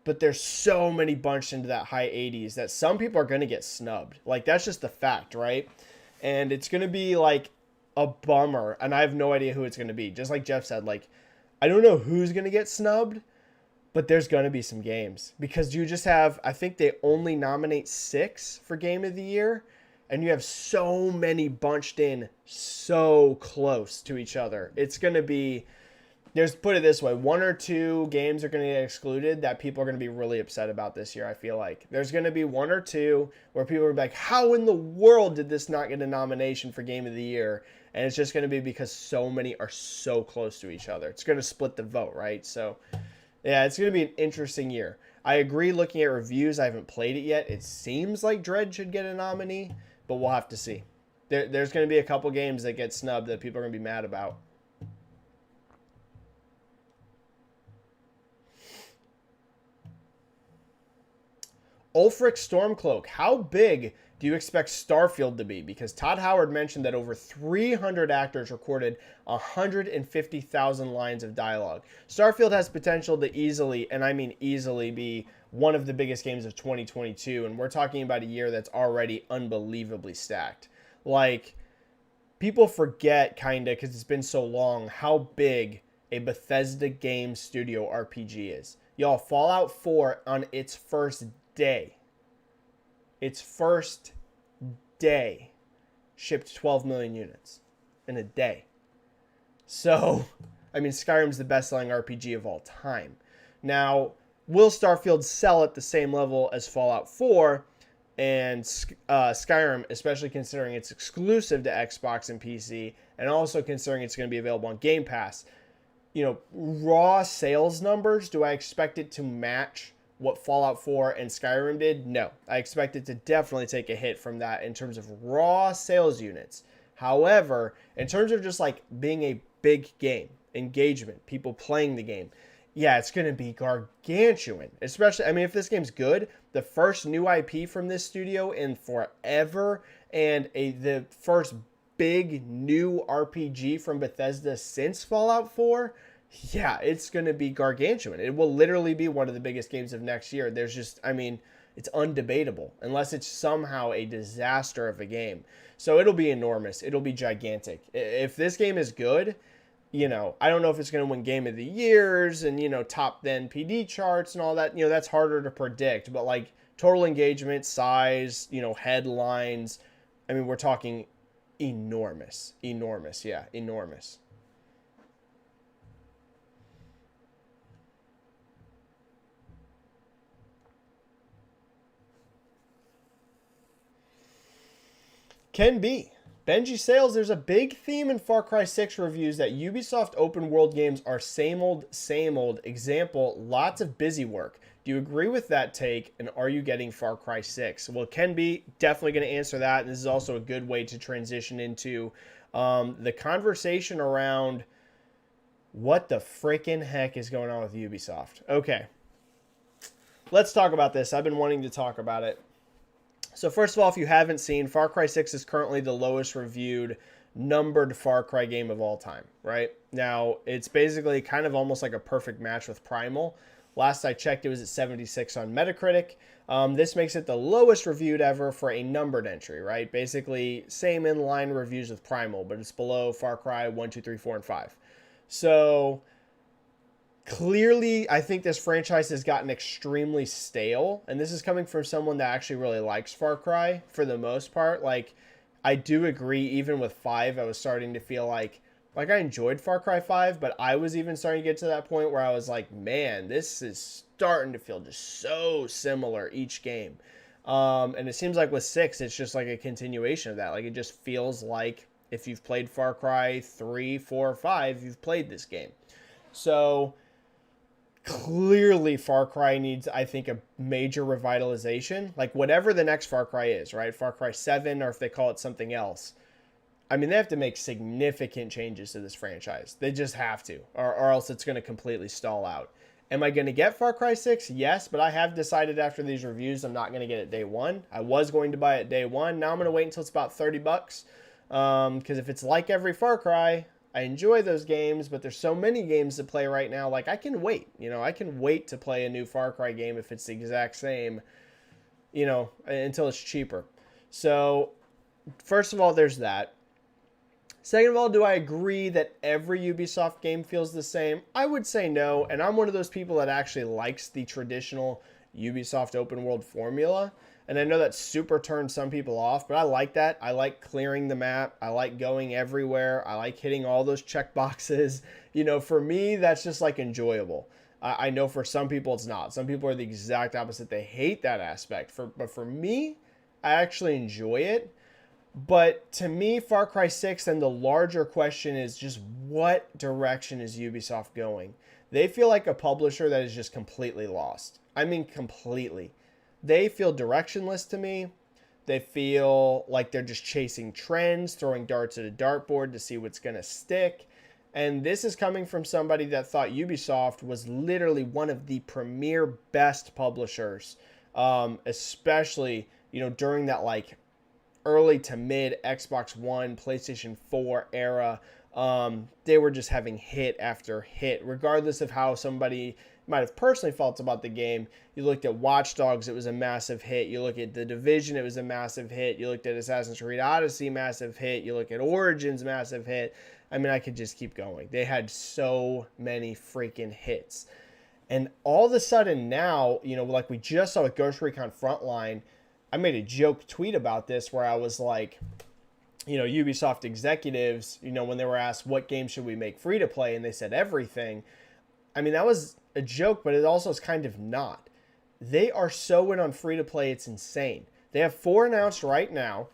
but there's so many bunched into that high 80s that some people are going to get snubbed. Like, that's just the fact, right? And it's going to be like a bummer, and I have no idea who it's going to be. Just like Jeff said, like, I don't know who's going to get snubbed, but there's going to be some games, because you just have, I think they only nominate 6 for Game of the Year, and you have so many bunched in so close to each other. It's going to be, put it this way, 1 or 2 games are going to get excluded that people are going to be really upset about this year. I feel like there's going to be 1 or 2 where people are like, how in the world did this not get a nomination for Game of the Year? And it's just going to be because so many are so close to each other. It's going to split the vote, right? So, yeah, it's going to be an interesting year. I agree, looking at reviews, I haven't played it yet. It seems like Dread should get a nominee, but we'll have to see. There's going to be a couple games that get snubbed that people are going to be mad about. Ulfric Stormcloak, how big do you expect Starfield to be? Because Todd Howard mentioned that over 300 actors recorded 150,000 lines of dialogue. Starfield has potential to easily, and I mean easily, be one of the biggest games of 2022, and we're talking about a year that's already unbelievably stacked. Like, people forget, kind of, because it's been so long, how big a Bethesda game studio RPG is. Y'all, Fallout 4 on its first day, shipped 12 million units in a day. So, I mean, Skyrim's the best-selling RPG of all time. Now, will Starfield sell at the same level as Fallout 4 and Skyrim, especially considering it's exclusive to Xbox and PC, and also considering it's going to be available on Game Pass? Raw sales numbers, do I expect it to match what Fallout 4 and Skyrim did? No. I expect it to definitely take a hit from that in terms of raw sales units. However, in terms of just like being a big game, engagement, people playing the game, yeah, it's going to be gargantuan. Especially, I mean, if this game's good, the first new IP from this studio in forever, and the first big new RPG from Bethesda since Fallout 4, yeah, it's going to be gargantuan. It will literally be one of the biggest games of next year. There's just, I mean, it's undebatable, unless it's somehow a disaster of a game. So it'll be enormous. It'll be gigantic. If this game is good, I don't know if it's going to win Game of the Years and, top then PD charts and all that. That's harder to predict. But like total engagement, size, headlines, I mean, we're talking enormous. Yeah, enormous. Can be. Benji-Sales, there's a big theme in Far Cry 6 reviews that Ubisoft open world games are same old. Example, lots of busy work. Do you agree with that take, and are you getting Far Cry 6? Well, Ken B, definitely going to answer that, and this is also a good way to transition into the conversation around what the freaking heck is going on with Ubisoft. Okay, let's talk about this. I've been wanting to talk about it. So first of all, if you haven't seen, Far Cry 6 is currently the lowest reviewed numbered Far Cry game of all time, right? Now, it's basically kind of almost like a perfect match with Primal. Last I checked, it was at 76 on Metacritic. This makes it the lowest reviewed ever for a numbered entry, right? Basically, same inline reviews with Primal, but it's below Far Cry 1, 2, 3, 4, and 5. So, clearly, I think this franchise has gotten extremely stale, and this is coming from someone that actually really likes Far Cry for the most part. Like, I do agree, even with 5, I was starting to feel like I enjoyed Far Cry 5, but I was even starting to get to that point where I was like, man, this is starting to feel just so similar each game. And it seems like with 6, it's just like a continuation of that. Like, it just feels like if you've played Far Cry 3, 4, 5, you've played this game. So clearly Far Cry needs, I think, a major revitalization. Like, whatever the next Far Cry is, right? Far Cry 7, or if they call it something else. I mean, they have to make significant changes to this franchise. They just have to, or else it's going to completely stall out. Am I going to get Far Cry 6? Yes, but I have decided after these reviews I'm not going to get it day one. I was going to buy it day one. Now I'm going to wait until it's about $30. Because if it's like every Far Cry, I enjoy those games, but there's so many games to play right now. Like, I can wait. I can wait to play a new Far Cry game if it's the exact same, until it's cheaper. So, first of all, there's that. Second of all, do I agree that every Ubisoft game feels the same? I would say no, and I'm one of those people that actually likes the traditional Ubisoft open world formula. And I know that super turns some people off, but I like that. I like clearing the map. I like going everywhere. I like hitting all those checkboxes. For me, that's just like enjoyable. I know for some people it's not. Some people are the exact opposite. They hate that aspect. But for me, I actually enjoy it. But to me, Far Cry 6, and the larger question is just what direction is Ubisoft going? They feel like a publisher that is just completely lost. I mean, completely. They feel directionless to me. They feel like they're just chasing trends, throwing darts at a dartboard to see what's going to stick. And this is coming from somebody that thought Ubisoft was literally one of the premier best publishers, especially, during that early to mid Xbox One, PlayStation 4 era. They were just having hit after hit, regardless of how somebody might have personally felt about the game. You looked at Watch Dogs, it was a massive hit. You look at The Division, it was a massive hit. You looked at Assassin's Creed Odyssey, massive hit. You look at Origins, massive hit. I mean, I could just keep going. They had so many freaking hits. And all of a sudden now, like we just saw with Ghost Recon Frontline, I made a joke tweet about this where I was like, Ubisoft executives, when they were asked what game should we make free to play, and they said everything. I mean, that was a joke, but it also is kind of not. They are so in on free to play, it's insane. They have 4 announced right now.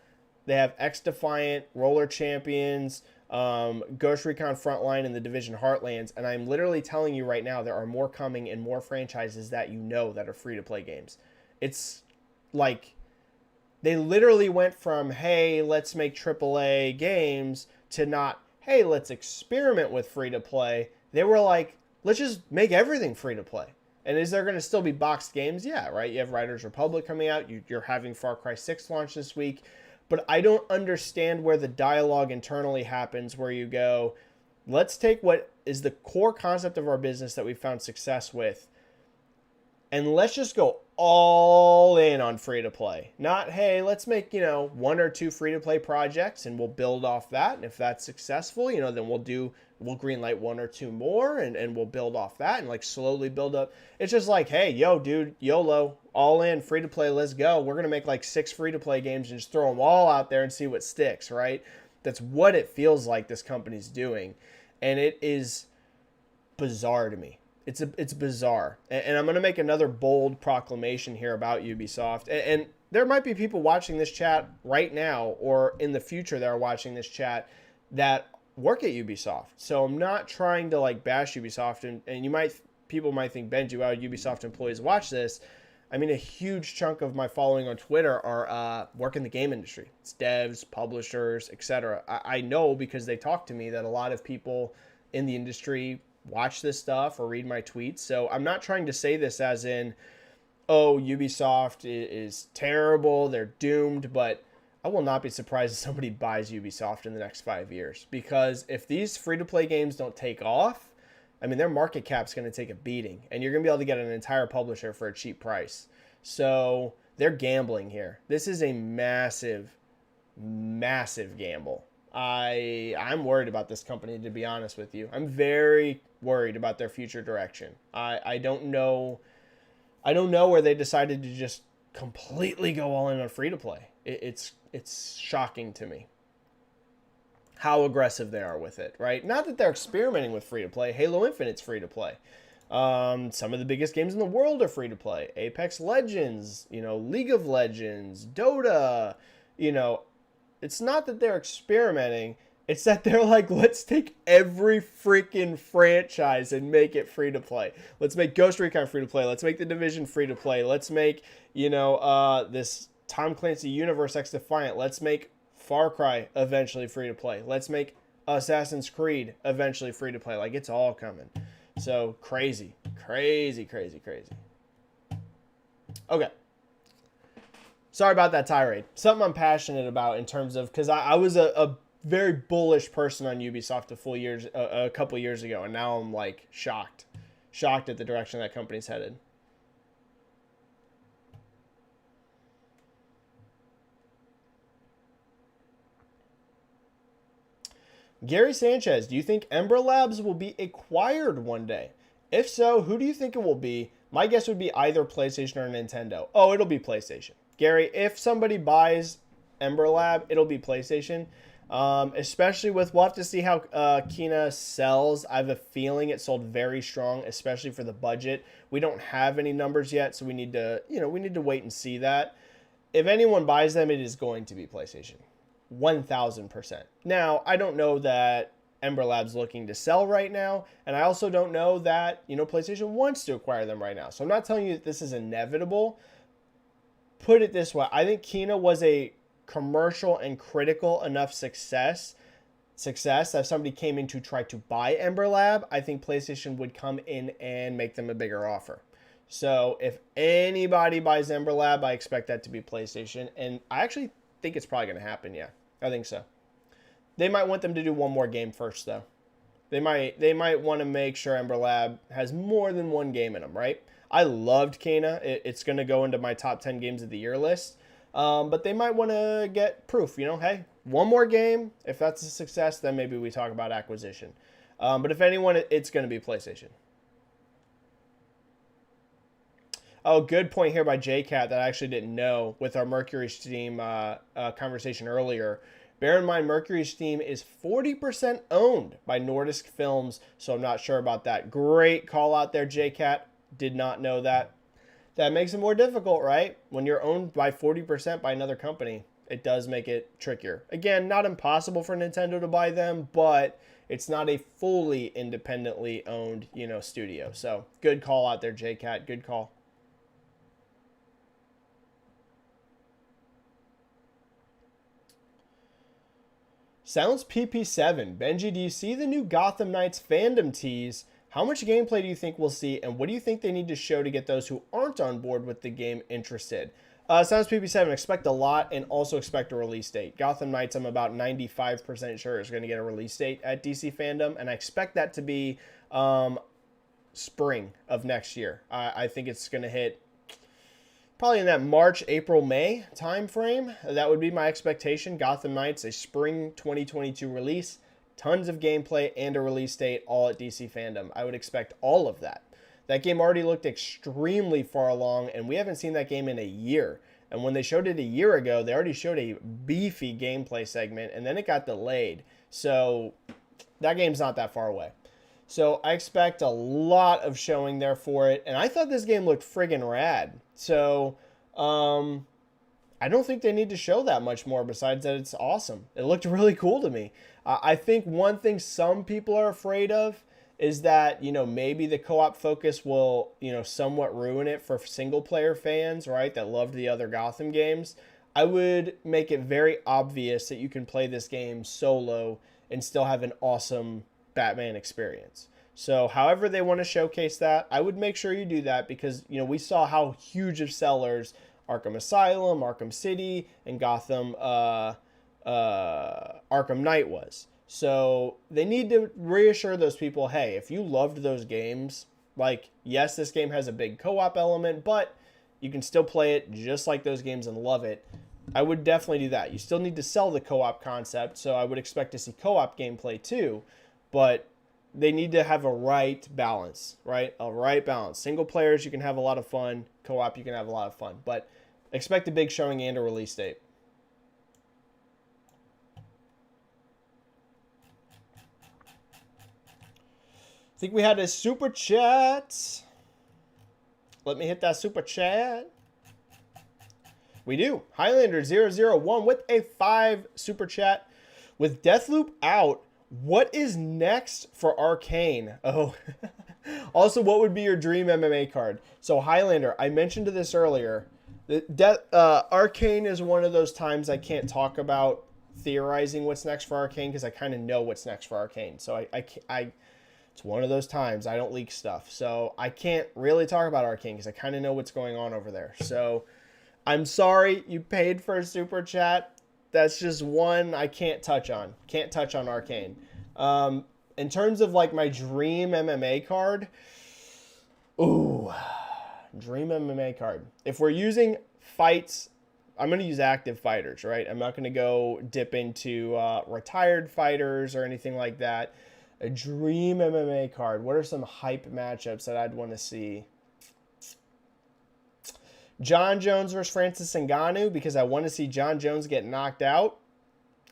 They have X Defiant, Roller Champions, Ghost Recon Frontline, and The Division Heartlands. And I'm literally telling you right now, there are more coming and more franchises that that are free to play games. It's like, they literally went from, hey, let's make AAA games, to not, hey, let's experiment with free-to-play. They were like, let's just make everything free-to-play. And is there going to still be boxed games? Yeah, right? You have Riders Republic coming out. You're having Far Cry 6 launch this week. But I don't understand where the dialogue internally happens, where you go, let's take what is the core concept of our business that we've found success with, and let's just go all in on free-to-play. Not, hey, let's make, 1 or 2 free-to-play projects and we'll build off that. And if that's successful, then we'll greenlight 1 or 2 more and we'll build off that and slowly build up. It's just like, hey, yo, dude, YOLO, all in, free-to-play, let's go. We're going to make 6 free-to-play games and just throw them all out there and see what sticks, right? That's what it feels like this company's doing. And it is bizarre to me. It's bizarre. And I'm going to make another bold proclamation here about Ubisoft. And there might be people watching this chat right now or in the future that are watching this chat that work at Ubisoft. So I'm not trying to bash Ubisoft. And people might think, Benji, why would Ubisoft employees watch this? I mean, a huge chunk of my following on Twitter are work in the game industry. It's devs, publishers, etc. I know because they talk to me that a lot of people in the industry watch this stuff or read my tweets. So I'm not trying to say this as in, oh, Ubisoft is terrible, they're doomed, but I will not be surprised if somebody buys Ubisoft in the next 5 years, because if these free-to-play games don't take off, I mean, their market cap's going to take a beating, and you're going to be able to get an entire publisher for a cheap price. So they're gambling here. This is a massive, massive gamble. I'm worried about this company, to be honest with you. I'm very worried about their future direction. I don't know. I don't know where they decided to just completely go all in on free-to-play. It's shocking to me how aggressive they are with it, right? Not that they're experimenting with free-to-play. Halo Infinite's free-to-play. Some of the biggest games in the world are free-to-play. Apex Legends, League of Legends, Dota, it's not that they're experimenting. It's that they're like, let's take every freaking franchise and make it free-to-play. Let's make Ghost Recon free-to-play. Let's make The Division free-to-play. Let's make, this Tom Clancy Universe X Defiant. Let's make Far Cry eventually free-to-play. Let's make Assassin's Creed eventually free-to-play. Like, it's all coming. So, crazy. Crazy, crazy, crazy. Okay. Sorry about that tirade. Something I'm passionate about in terms of, because I was a very bullish person on Ubisoft a couple years ago, and now I'm like shocked at the direction that company's headed. Gary Sanchez, do you think Ember Labs will be acquired one day? If so, who do you think it will be? My guess would be either PlayStation or Nintendo. Oh, it'll be PlayStation. Gary, if somebody buys Ember Lab, it'll be PlayStation. Especially we'll have to see how Kina sells. I have a feeling it sold very strong, especially for the budget. We don't have any numbers yet, so we need to wait and see that. If anyone buys them, it is going to be PlayStation. 1,000%. Now, I don't know that Ember Lab's looking to sell right now, and I also don't know that, PlayStation wants to acquire them right now. So I'm not telling you that this is inevitable. Put it this way. I think Kina was a commercial and critical enough success that somebody came in to try to buy Ember Lab. I think PlayStation would come in and make them a bigger offer. So if anybody buys Ember Lab, I expect that to be PlayStation. And I actually think it's probably going to happen. Yeah, I think so. They might want them to do one more game first, though. They might want to make sure Ember Lab has more than one game in them, right? I loved Kena. It's going to go into my top 10 games of the year list. But they might want to get proof, hey, one more game. If that's a success, then maybe we talk about acquisition. But if anyone, it's going to be PlayStation. Oh, good point here by JCat that I actually didn't know with our Mercury Steam conversation earlier. Bear in mind, Mercury Steam is 40% owned by Nordisk Films, so I'm not sure about that. Great call out there, JCat. Did not know that. That makes it more difficult, right? When you're owned by 40% by another company, it does make it trickier. Again, not impossible for Nintendo to buy them, but it's not a fully independently owned, studio. So good call out there, JCat. Good call. Sounds PP7. Benji, do you see the new Gotham Knights fandom tease? How much gameplay do you think we'll see, and what do you think they need to show to get those who aren't on board with the game interested? Sounds PP7. Expect a lot, and also expect a release date. Gotham Knights, I'm about 95% sure is going to get a release date at DC Fandom, and I expect that to be spring of next year. I think it's going to hit probably in that March, April, May time frame. That would be my expectation. Gotham Knights, a spring 2022 release. Tons of gameplay and a release date, all at DC Fandom. I would expect all of that. That game already looked extremely far along, and we haven't seen that game in a year. And when they showed it a year ago, they already showed a beefy gameplay segment, and then it got delayed. So that game's not that far away. So I expect a lot of showing there for it. And I thought this game looked friggin' rad. So I don't think they need to show that much more besides that it's awesome. It looked really cool to me. I think one thing some people are afraid of is that, maybe the co-op focus will, somewhat ruin it for single player fans, right, that loved the other Gotham games. I would make it very obvious that you can play this game solo and still have an awesome Batman experience. So however they want to showcase that, I would make sure you do that because, we saw how huge of sellers Arkham Asylum, Arkham City, and Gotham Arkham Knight was. So they need to reassure those people, hey, if you loved those games, like, yes, this game has a big co-op element, but you can still play it just like those games and love it. I would definitely do that. You still need to sell the co-op concept, so I would expect to see co-op gameplay too, but they need to have a right balance, right? A right balance. Single players, you can have a lot of fun. Co-op, you can have a lot of fun, but expect a big showing and a release date. I think we had a super chat. Let me hit that super chat. We do. Highlander001 with a 5 super chat. With Deathloop out, what is next for Arcane? Oh, also, what would be your dream MMA card? So Highlander, I mentioned this earlier. Arcane is one of those times I can't talk about theorizing what's next for Arcane because I kind of know what's next for Arcane. So it's one of those times I don't leak stuff. So I can't really talk about Arcane because I kind of know what's going on over there. So I'm sorry you paid for a super chat. That's just one I can't touch on. Can't touch on Arcane. In terms of like my dream MMA card, ooh, dream MMA card. If we're using fights, I'm going to use active fighters, right? I'm not going to go dip into retired fighters or anything like that. A dream MMA card. What are some hype matchups that I'd want to see? John Jones versus Francis Ngannou, because I want to see John Jones get knocked out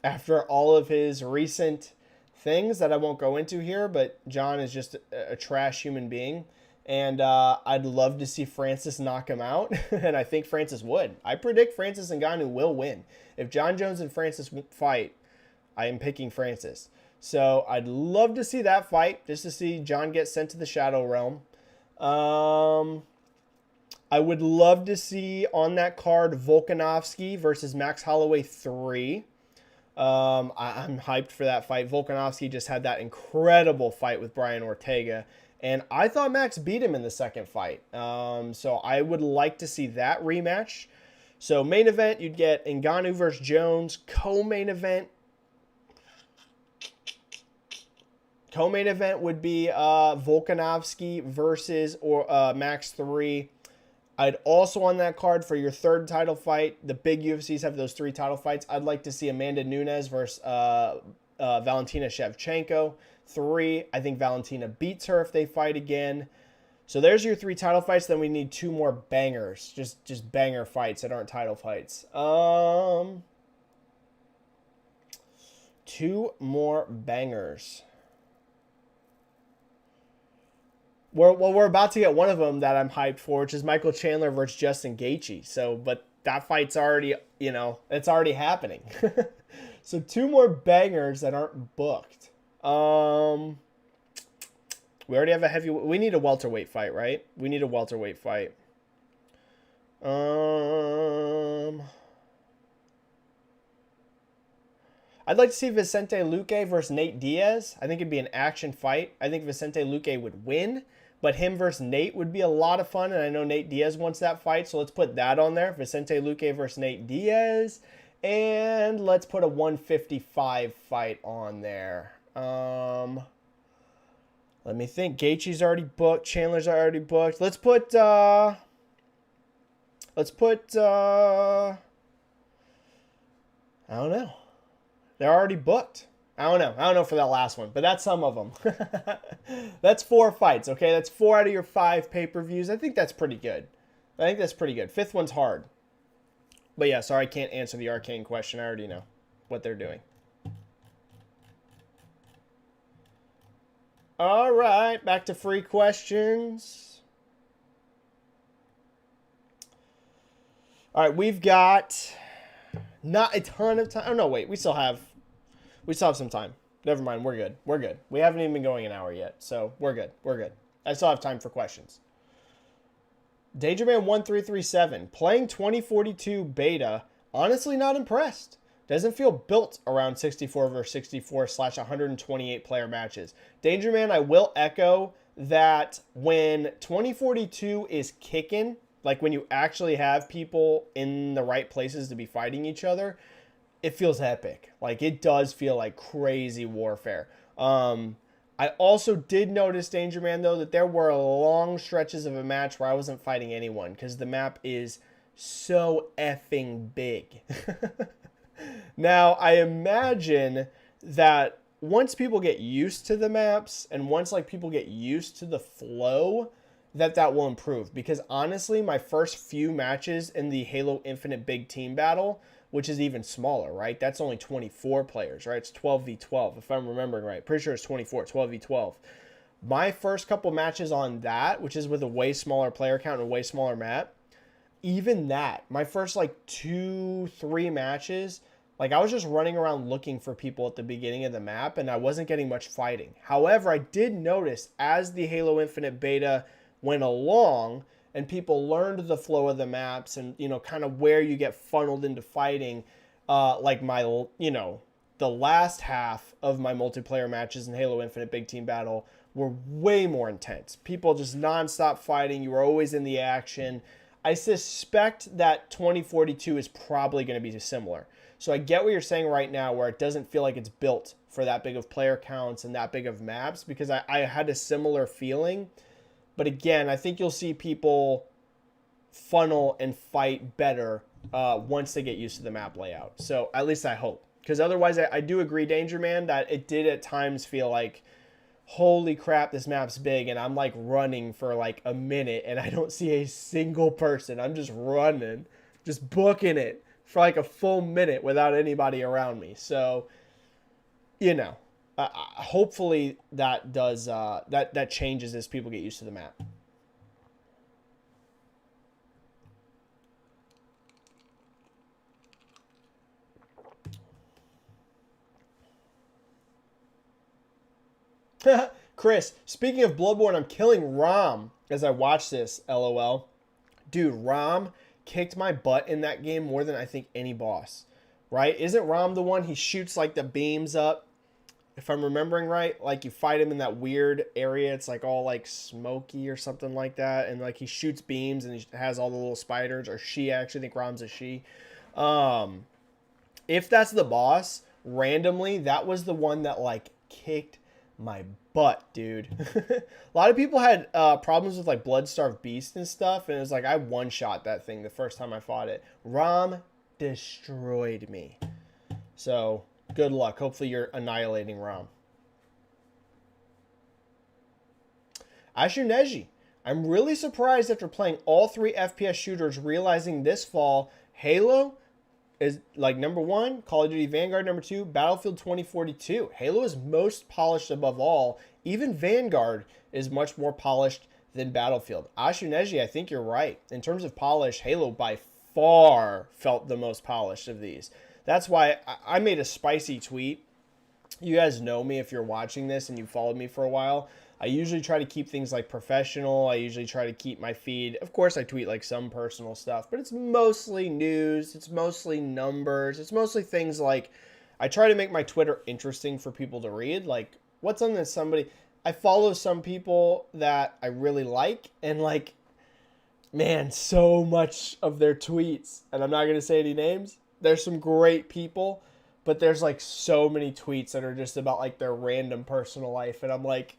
after all of his recent things that I won't go into here, but John is just a trash human being. And I'd love to see Francis knock him out, and I think Francis would. I predict Francis Ngannou will win. If John Jones and Francis fight, I am picking Francis. So I'd love to see that fight, just to see John get sent to the Shadow Realm. I would love to see on that card Volkanovski versus Max Holloway 3. I'm hyped for that fight. Volkanovski just had that incredible fight with Brian Ortega, and I thought Max beat him in the second fight. So I would like to see that rematch. So main event, you'd get Ngannou versus Jones. Co-main event would be Volkanovski versus Max 3. I'd also on that card for your third title fight, the big UFCs have those 3 title fights. I'd like to see Amanda Nunes versus Valentina Shevchenko. 3, I think Valentina beats her if they fight again. So there's your 3 title fights. Then we need 2 more bangers, just banger fights that aren't title fights. 2 more bangers. We're about to get one of them that I'm hyped for, which is Michael Chandler versus Justin Gaethje. So, but that fight's already, it's already happening. So 2 more bangers that aren't booked. We already have a heavyweight. We need a welterweight fight, right? We need a welterweight fight. I'd like to see Vicente Luque versus Nate Diaz. I think it'd be an action fight. I think Vicente Luque would win, but him versus Nate would be a lot of fun, and I know Nate Diaz wants that fight, so let's put that on there. Vicente Luque versus Nate Diaz, and let's put a 155 fight on there. Let me think. Gaethje's already booked. Chandler's already booked. Let's put I don't know. They're already booked. I don't know for that last one, but that's some of them. That's 4 fights, okay? That's 4 out of your 5 pay-per-views. I think that's pretty good. I think that's pretty good. 5th one's hard. But yeah, sorry I can't answer the Arcane question. I already know what they're doing. All right, back to free questions. All right, we've got not a ton of time. Oh, no, wait. We still have some time. Never mind. We're good. We're good. We haven't even been going an hour yet, so we're good. We're good. I still have time for questions. DangerMan1337. Playing 2042 beta. Honestly, not impressed. Doesn't feel built around 64 versus 64 / 128 player matches. Dangerman, I will echo that when 2042 is kicking, Like when you actually have people in the right places to be fighting each other, it feels epic. Like it does feel like crazy warfare. I also did notice, Danger Man, though, that there were long stretches of a match where I wasn't fighting anyone because the map is so effing big. Now, I imagine that once people get used to the maps and once like people get used to the flow, that will improve. Because honestly, my first few matches in the Halo Infinite Big Team Battle, which is even smaller, right? That's only 24 players, right? It's 12v12, if I'm remembering right. Pretty sure it's 24, 12v12. My first couple matches on that, which is with a way smaller player count and a way smaller map, even that, my first like 2-3 matches, like I was just running around looking for people at the beginning of the map and I wasn't getting much fighting. However, I did notice as the Halo Infinite beta went along and people learned the flow of the maps and, you know, kind of where you get funneled into fighting, like my, you know, the last half of my multiplayer matches in Halo Infinite Big Team Battle were way more intense. People just nonstop fighting. You were always in the action. I suspect that 2042 is probably going to be similar. So I get what you're saying right now where it doesn't feel like it's built for that big of player counts and that big of maps because I had a similar feeling. But again, I think you'll see people funnel and fight better once they get used to the map layout. So at least I hope. Because otherwise, I do agree, Danger Man, that it did at times feel like, holy crap, this map's big. And I'm like running for like a minute and I don't see a single person. I'm just running, just booking it for like a full minute without anybody around me. So, you know. Hopefully that does that changes as people get used to the map. Chris, speaking of Bloodborne, I'm killing Rom as I watch this. LOL, dude, Rom kicked my butt in that game more than I think any boss. Right? Isn't Rom the one he shoots like the beams up? If I'm remembering right, like you fight him in that weird area. It's like all like smoky or something like that. And like he shoots beams and he has all the little spiders. Or she, I actually think Rom's a she. If that's the boss, randomly, that was the one that like kicked my butt, dude. A lot of people had problems with like Bloodstarved Beast and stuff. And it was like I one-shot that thing the first time I fought it. Rom destroyed me. So good luck. Hopefully you're annihilating Rom. Asher Neji, I'm really surprised after playing all 3 FPS shooters realizing this fall Halo is like number 1, Call of Duty Vanguard number 2, Battlefield 2042. Halo is most polished above all. Even Vanguard is much more polished than Battlefield. Asher Neji, I think you're right. In terms of polish, Halo by far felt the most polished of these. That's why I made a spicy tweet. You guys know me if you're watching this and you followed me for a while. I usually try to keep things like professional. I usually try to keep my feed. Of course, I tweet like some personal stuff, but it's mostly news. It's mostly numbers. It's mostly things like I try to make my Twitter interesting for people to read. Like what's on this somebody. I follow some people that I really like and like, man, so much of their tweets, and I'm not going to say any names. There's some great people, but there's like so many tweets that are just about like their random personal life. And I'm like,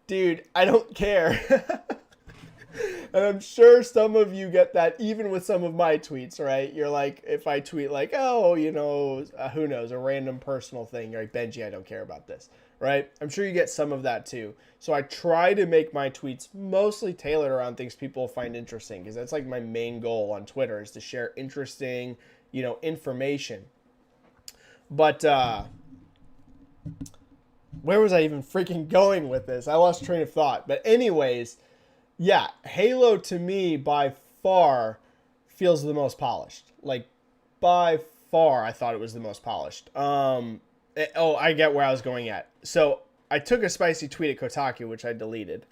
dude, I don't care. And I'm sure some of you get that even with some of my tweets, right? You're like, if I tweet like, oh, you know, who knows, a random personal thing, you're like, Benji, I don't care about this, right? I'm sure you get some of that too. So I try to make my tweets mostly tailored around things people find interesting because that's like my main goal on Twitter is to share interesting, you know, information. But where was I even freaking going with this? I lost train of thought. But anyways, yeah, Halo to me by far feels the most polished. Like by far, I thought it was the most polished. I get where I was going at. So I took a spicy tweet at Kotaku, which I deleted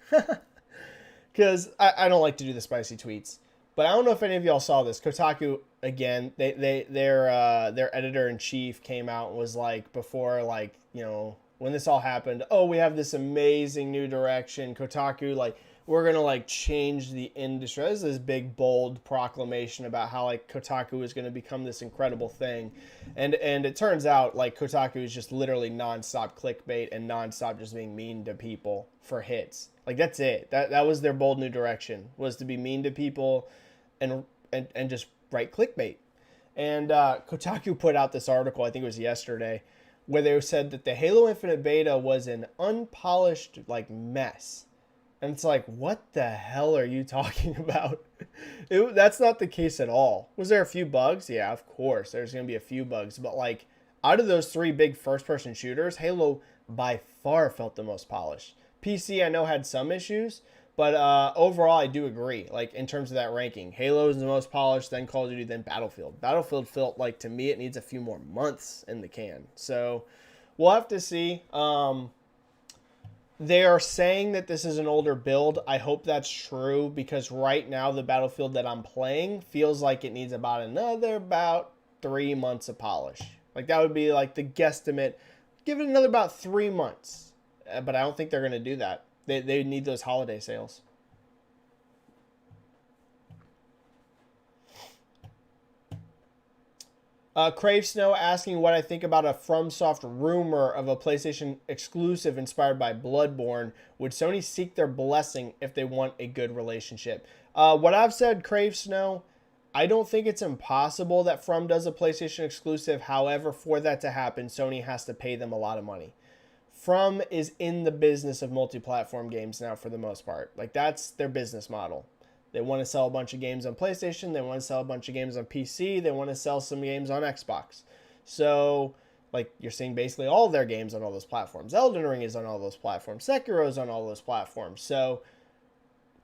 because I don't like to do the spicy tweets. But I don't know if any of y'all saw this. Kotaku, again, their editor-in-chief came out and was like, before, like, you know, when this all happened, oh, we have this amazing new direction. Kotaku, like, we're going to like change the industry. This is this big, bold proclamation about how like Kotaku is going to become this incredible thing. And it turns out like Kotaku is just literally nonstop clickbait and nonstop just being mean to people for hits. Like that's it. That was their bold new direction, was to be mean to people and just write clickbait. And Kotaku put out this article, I think it was yesterday, where they said that the Halo Infinite beta was an unpolished like mess. And it's like, what the hell are you talking about? That's not the case at all. Was there a few bugs? Yeah, of course. There's going to be a few bugs. But like, out of those 3 big first-person shooters, Halo by far felt the most polished. PC, I know, had some issues. But overall, I do agree. Like, in terms of that ranking, Halo is the most polished, then Call of Duty, then Battlefield. Battlefield felt like, to me, it needs a few more months in the can. So, we'll have to see. They are saying that this is an older build. I hope that's true, because right now the Battlefield that I'm playing feels like it needs about 3 months of polish. Like, that would be like the guesstimate. Give it another about 3 months. But I don't think they're going to do that. They need those holiday sales. Crave Snow asking what I think about a FromSoft rumor of a PlayStation exclusive inspired by Bloodborne. Would Sony seek their blessing if they want a good relationship? What I've said, Crave Snow, I don't think it's impossible that From does a PlayStation exclusive. However, for that to happen, Sony has to pay them a lot of money. From is in the business of multi-platform games now for the most part. Like, that's their business model. They want to sell a bunch of games on PlayStation. They want to sell a bunch of games on PC. They want to sell some games on Xbox. So, like, you're seeing basically all of their games on all those platforms. Elden Ring is on all those platforms. Sekiro is on all those platforms. So,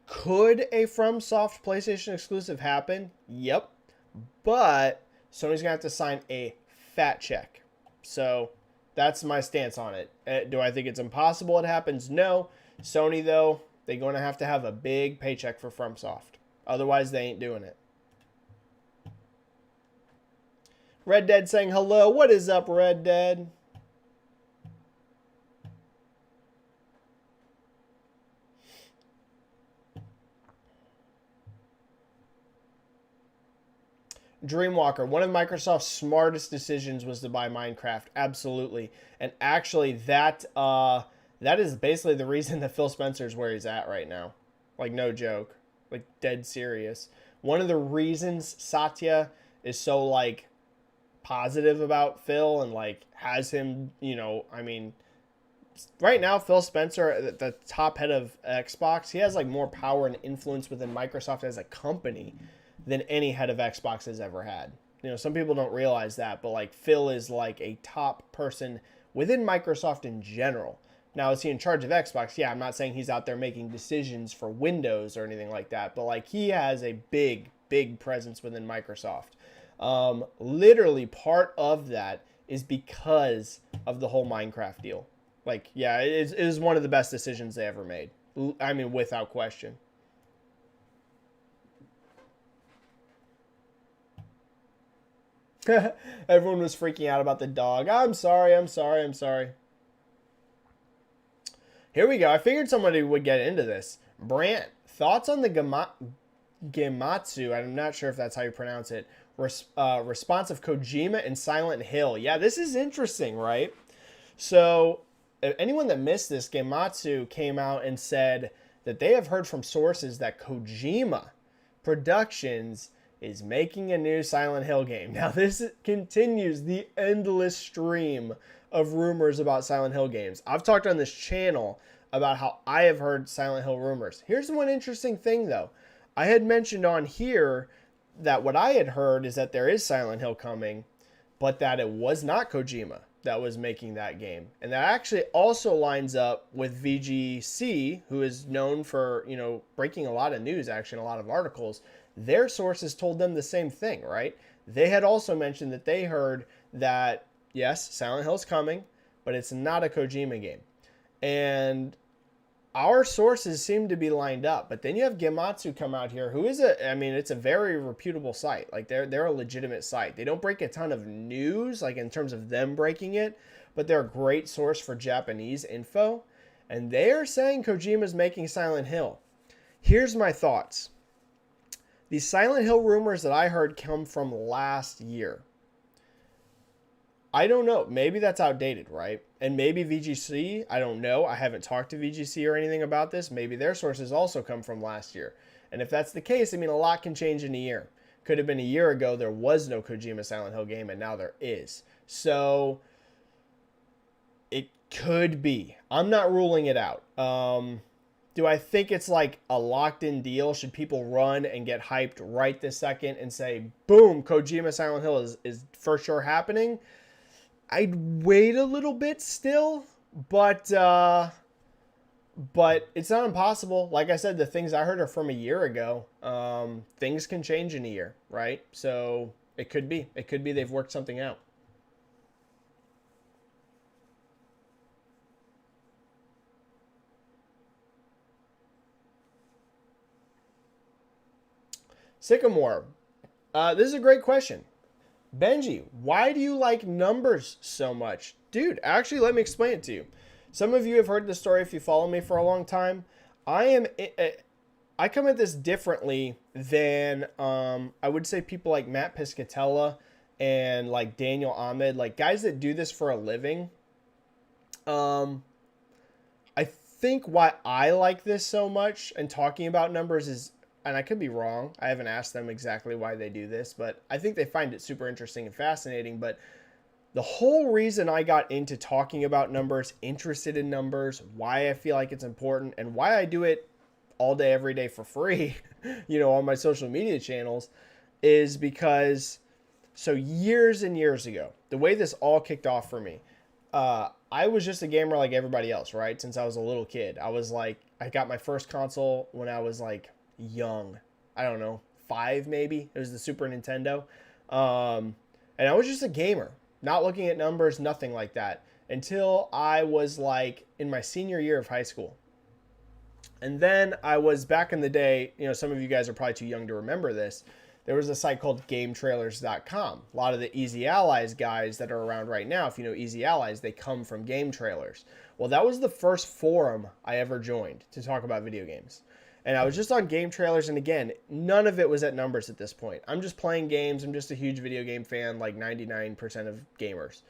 could a FromSoft PlayStation exclusive happen? Yep. But Sony's going to have to sign a fat check. So, that's my stance on it. Do I think it's impossible it happens? No. Sony, though, they're going to have a big paycheck for FromSoft. Otherwise, they ain't doing it. Red Dead saying hello. What is up, Red Dead? Dreamwalker, one of Microsoft's smartest decisions was to buy Minecraft. Absolutely. And actually, that is basically the reason that Phil Spencer's where he's at right now. Like, no joke. Like, dead serious. One of the reasons Satya is so, like, positive about Phil and, like, has him, I mean, right now, Phil Spencer, the top head of Xbox, he has, like, more power and influence within Microsoft as a company than any head of Xbox has ever had. Some people don't realize that, but, like, Phil is, like, a top person within Microsoft in general. Now, is he in charge of Xbox? Yeah, I'm not saying he's out there making decisions for Windows or anything like that, but, like, he has a big, big presence within Microsoft. Literally, part of that is because of the whole Minecraft deal. Like, yeah, it is one of the best decisions they ever made. I mean, without question. Everyone was freaking out about the dog. I'm sorry. Here we go. I figured somebody would get into this. Brant, thoughts on the Gematsu, I'm not sure if that's how you pronounce it, response of Kojima and Silent Hill. Yeah, this is interesting, right? So, anyone that missed this, Gematsu came out and said that they have heard from sources that Kojima Productions is making a new Silent Hill game. Now, this continues the endless stream of rumors about Silent Hill games. I've talked on this channel about how I have heard Silent Hill rumors. Here's one interesting thing, though. I had mentioned on here that what I had heard is that there is Silent Hill coming, but that it was not Kojima that was making that game. And that actually also lines up with VGC, who is known for, breaking a lot of news, actually, in a lot of articles. Their sources told them the same thing, right? They had also mentioned that they heard that, yes, Silent Hill's coming, but it's not a Kojima game. And our sources seem to be lined up. But then you have Gematsu come out here, who is it's a very reputable site. Like, they're a legitimate site. They don't break a ton of news, like, in terms of them breaking it, but they're a great source for Japanese info. And they are saying Kojima's making Silent Hill. Here's my thoughts. These Silent Hill rumors that I heard come from last year. I don't know. Maybe that's outdated, right? And maybe VGC, I don't know. I haven't talked to VGC or anything about this. Maybe their sources also come from last year. And if that's the case, I mean, a lot can change in a year. Could have been a year ago, there was no Kojima Silent Hill game, and now there is. So it could be. I'm not ruling it out. Do I think it's like a locked-in deal? Should people run and get hyped right this second and say, boom, Kojima Silent Hill is for sure happening? I'd wait a little bit still, but it's not impossible. Like I said, the things I heard are from a year ago. Things can change in a year, right? So it could be. It could be they've worked something out. Sycamore. This is a great question. Benji, why do you like numbers so much? Dude, actually, let me explain it to you. Some of you have heard the story if you follow me for a long time. I come at this differently than I would say people like Matt Piscatella and like Daniel Ahmed, like guys that do this for a living. I think why I like this so much and talking about numbers is, and I could be wrong, I haven't asked them exactly why they do this, but I think they find it super interesting and fascinating. But the whole reason I got into talking about numbers, interested in numbers, why I feel like it's important, and why I do it all day, every day for free, on my social media channels, is because, so years and years ago, the way this all kicked off for me, I was just a gamer like everybody else, right? Since I was a little kid. I got my first console when I was like young. I don't know, 5 maybe. It was the Super Nintendo. And I was just a gamer, not looking at numbers, nothing like that, until I was like in my senior year of high school. And then I was back in the day, some of you guys are probably too young to remember this. There was a site called GameTrailers.com. A lot of the Easy Allies guys that are around right now, if you know Easy Allies, they come from Game Trailers. Well, that was the first forum I ever joined to talk about video games. And I was just on Game Trailers, and again, none of it was at numbers at this point. I'm just playing games. I'm just a huge video game fan, like 99% of gamers.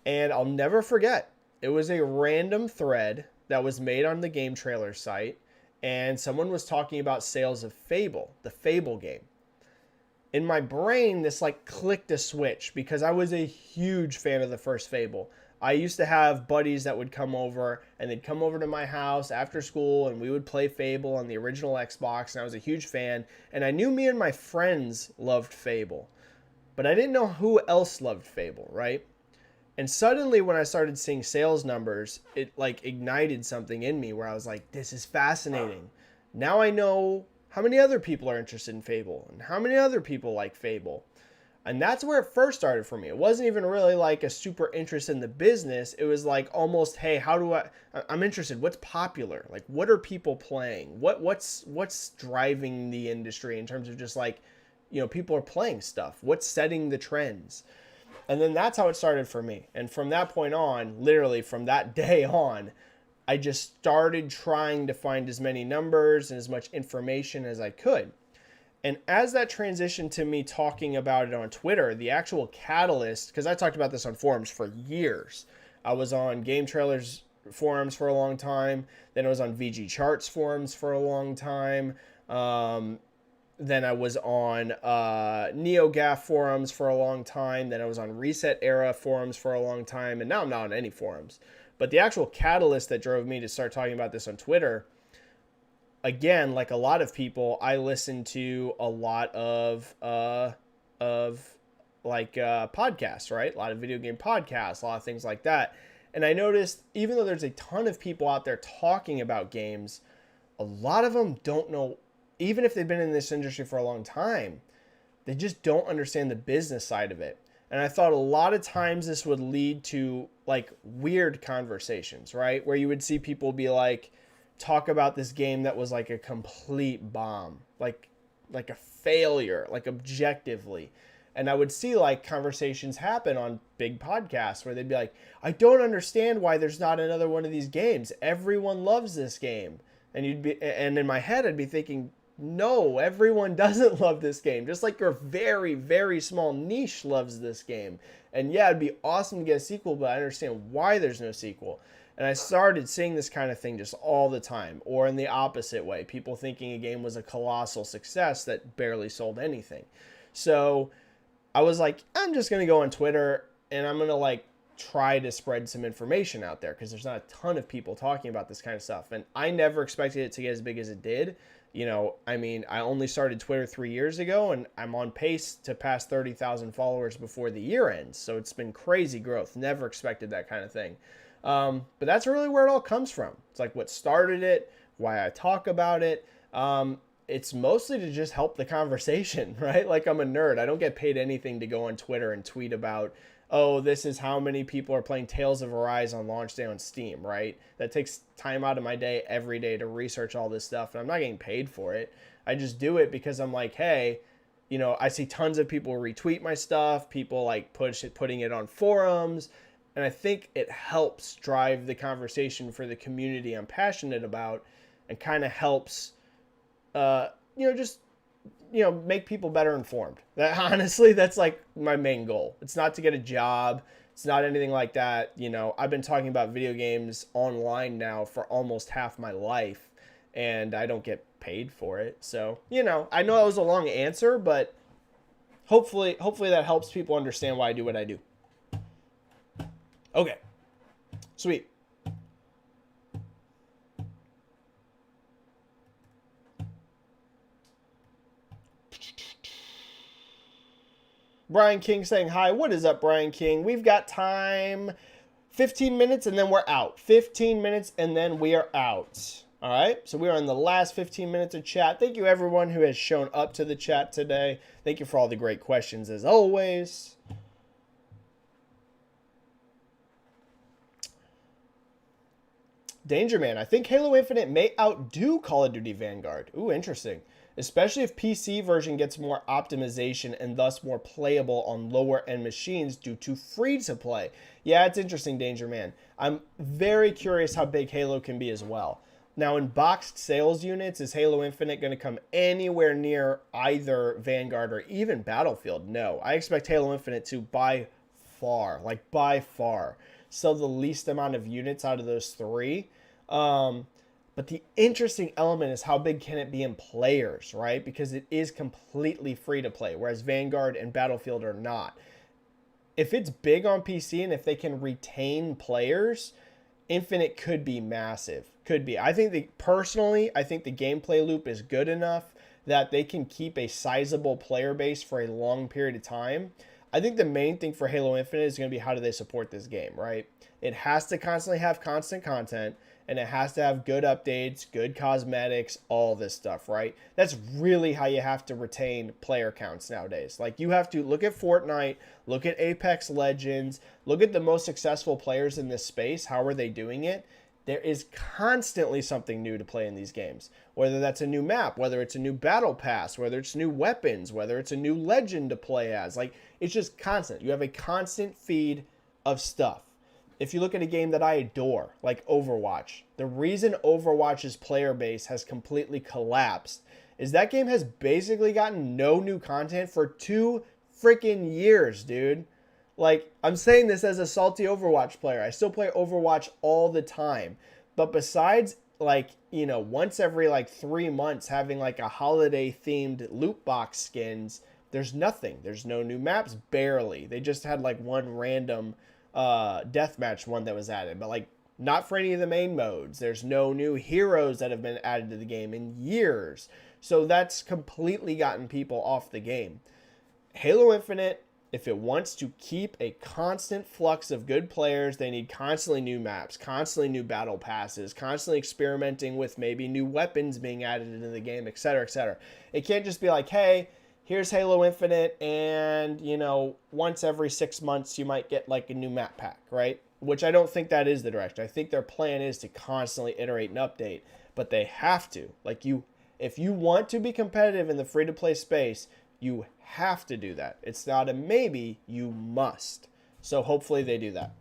And I'll never forget, it was a random thread that was made on the Game Trailers site, and someone was talking about sales of Fable, the Fable game. In my brain, this like clicked a switch because I was a huge fan of the first Fable. I used to have buddies that would come over, and they'd come over to my house after school, and we would play Fable on the original Xbox, and I was a huge fan. And I knew me and my friends loved Fable, but I didn't know who else loved Fable, right? And suddenly when I started seeing sales numbers, it like ignited something in me where I was like, this is fascinating. Now I know how many other people are interested in Fable and how many other people like Fable. And that's where it first started for me. It wasn't even really like a super interest in the business. It was like almost, hey, I'm interested. What's popular? Like, what are people playing? What's driving the industry in terms of just like, people are playing stuff. What's setting the trends? And then that's how it started for me. And from that point on, literally from that day on, I just started trying to find as many numbers and as much information as I could. And as that transitioned to me talking about it on Twitter, the actual catalyst, because I talked about this on forums for years. I was on Game Trailers forums for a long time. Then I was on VG Charts forums for a long time. Then I was on NeoGAF forums for a long time. Then I was on Reset Era forums for a long time. And now I'm not on any forums. But the actual catalyst that drove me to start talking about this on Twitter, again, like a lot of people, I listen to a lot of podcasts, right? A lot of video game podcasts, a lot of things like that. And I noticed, even though there's a ton of people out there talking about games, a lot of them don't know, even if they've been in this industry for a long time, they just don't understand the business side of it. And I thought a lot of times this would lead to like weird conversations, right? Where you would see people be like, talk about this game that was like a complete bomb, like a failure, like objectively. And I would see like conversations happen on big podcasts where they'd be like, I don't understand why there's not another one of these games. Everyone loves this game. And in my head, I'd be thinking, no, everyone doesn't love this game. Just like your very, very small niche loves this game. And yeah, it'd be awesome to get a sequel, but I understand why there's no sequel. And I started seeing this kind of thing just all the time, or in the opposite way, people thinking a game was a colossal success that barely sold anything. So I was like, I'm just going to go on Twitter and I'm going to like try to spread some information out there because there's not a ton of people talking about this kind of stuff. And I never expected it to get as big as it did. You know, I mean, I only started Twitter 3 years ago and I'm on pace to pass 30,000 followers before the year ends. So it's been crazy growth. Never expected that kind of thing. But that's really where it all comes from. It's like what started it, why I talk about it. It's mostly to just help the conversation, right? Like I'm a nerd. I don't get paid anything to go on Twitter and tweet about, oh, this is how many people are playing Tales of Arise on launch day on Steam, right? That takes time out of my day every day to research all this stuff, and I'm not getting paid for it. I just do it because I'm like, hey, you know, I see tons of people retweet my stuff, people like putting it on forums, and I think it helps drive the conversation for the community I'm passionate about and kind of helps, just make people better informed. That honestly, that's like my main goal. It's not to get a job. It's not anything like that. You know, I've been talking about video games online now for almost half my life and I don't get paid for it. So, I know that was a long answer, but hopefully that helps people understand why I do what I do. Okay. Sweet. Brian King saying hi. What is up, Brian King? We've got time. 15 minutes and then we're out. 15 minutes and then we are out. All right. So we are in the last 15 minutes of chat. Thank you, everyone who has shown up to the chat today. Thank you for all the great questions, as always. Danger Man. I think Halo Infinite may outdo Call of Duty Vanguard. Ooh, interesting. Especially if PC version gets more optimization and thus more playable on lower end machines due to free to play. Yeah, it's interesting, Danger Man. I'm very curious how big Halo can be as well. Now, in boxed sales units, is Halo Infinite going to come anywhere near either Vanguard or even Battlefield? No. I expect Halo Infinite to by far sell the least amount of units out of those three. But the interesting element is how big can it be in players, right? Because it is completely free to play, whereas Vanguard and Battlefield are not. If it's big on PC and if they can retain players, Infinite could be massive. Could be. Personally, I think the gameplay loop is good enough that they can keep a sizable player base for a long period of time. I think the main thing for Halo Infinite is going to be how do they support this game, right? It has to constantly have constant content. And it has to have good updates, good cosmetics, all this stuff, right? That's really how you have to retain player counts nowadays. Like, you have to look at Fortnite, look at Apex Legends, look at the most successful players in this space. How are they doing it? There is constantly something new to play in these games. Whether that's a new map, whether it's a new battle pass, whether it's new weapons, whether it's a new legend to play as. Like, it's just constant. You have a constant feed of stuff. If you look at a game that I adore, like Overwatch, the reason Overwatch's player base has completely collapsed is that game has basically gotten no new content for 2 freaking years, dude. Like, I'm saying this as a salty Overwatch player. I still play Overwatch all the time. But besides, like, once every, 3 months having, a holiday-themed loot box skins, there's nothing. There's no new maps, barely. They just had, one random deathmatch one that was added, but not for any of the main modes. There's no new heroes that have been added to the game in years, so that's completely gotten people off the game. Halo Infinite, if it wants to keep a constant flux of good players, they need constantly new maps, constantly new battle passes, constantly experimenting with maybe new weapons being added into the game, etc., etc. It can't just be like, hey, here's Halo Infinite, and, once every 6 months you might get, a new map pack, right? Which I don't think that is the direction. I think their plan is to constantly iterate and update, but they have to. If you want to be competitive in the free-to-play space, you have to do that. It's not a maybe, you must. So hopefully they do that.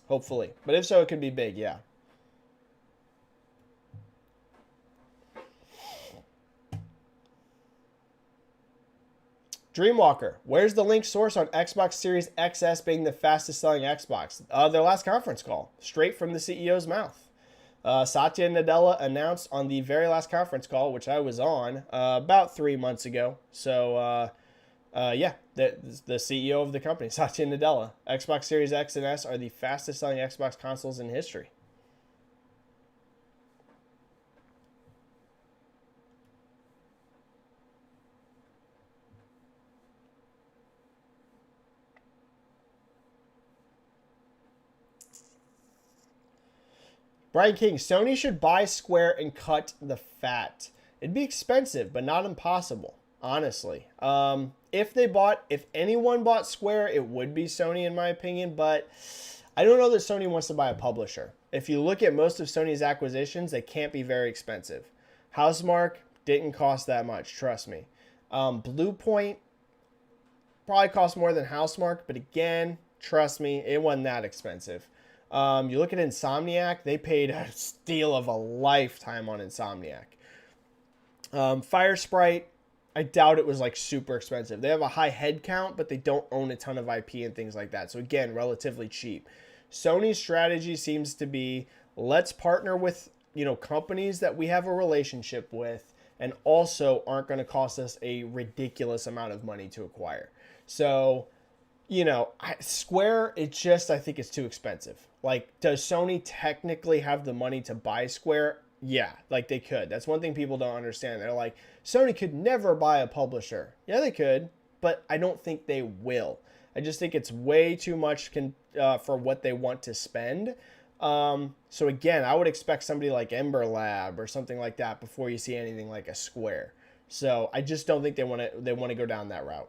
Hopefully. But if so, it could be big, yeah. Dreamwalker, where's the link source on Xbox Series XS being the fastest selling Xbox? Their last conference call, straight from the CEO's mouth. Satya Nadella announced on the very last conference call, which I was on about 3 months ago. So, yeah, the CEO of the company, Satya Nadella, Xbox Series X and S are the fastest selling Xbox consoles in history. Brian King, Sony should buy Square and cut the fat. It'd be expensive, but not impossible, honestly. If anyone bought Square, it would be Sony in my opinion, but I don't know that Sony wants to buy a publisher. If you look at most of Sony's acquisitions, they can't be very expensive. Housemarque didn't cost that much, trust me. Bluepoint probably cost more than Housemarque, but again, trust me, it wasn't that expensive. You look at Insomniac, they paid a steal of a lifetime on Insomniac. Firesprite, I doubt it was like super expensive. They have a high head count, but they don't own a ton of IP and things like that. So again, relatively cheap. Sony's strategy seems to be, let's partner with, companies that we have a relationship with and also aren't going to cost us a ridiculous amount of money to acquire. So, Square, I think it's too expensive. Like, does Sony technically have the money to buy Square? Yeah, like they could. That's one thing people don't understand. They're like, Sony could never buy a publisher. Yeah, they could, but I don't think they will. I just think it's way too much for what they want to spend. So again, I would expect somebody like Ember Lab or something like that before you see anything like a Square. So I just don't think they want to go down that route.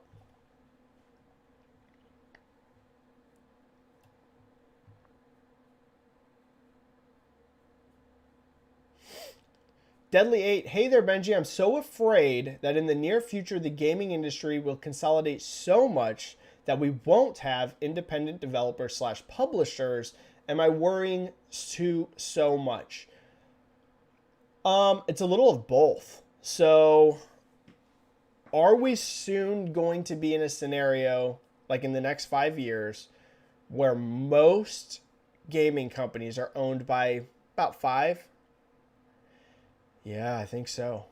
Deadly 8, hey there, Benji. I'm so afraid that in the near future, the gaming industry will consolidate so much that we won't have independent developers / publishers. Am I worrying so much? It's a little of both. So, are we soon going to be in a scenario, like in the next 5 years, where most gaming companies are owned by about 5? Yeah, I think so.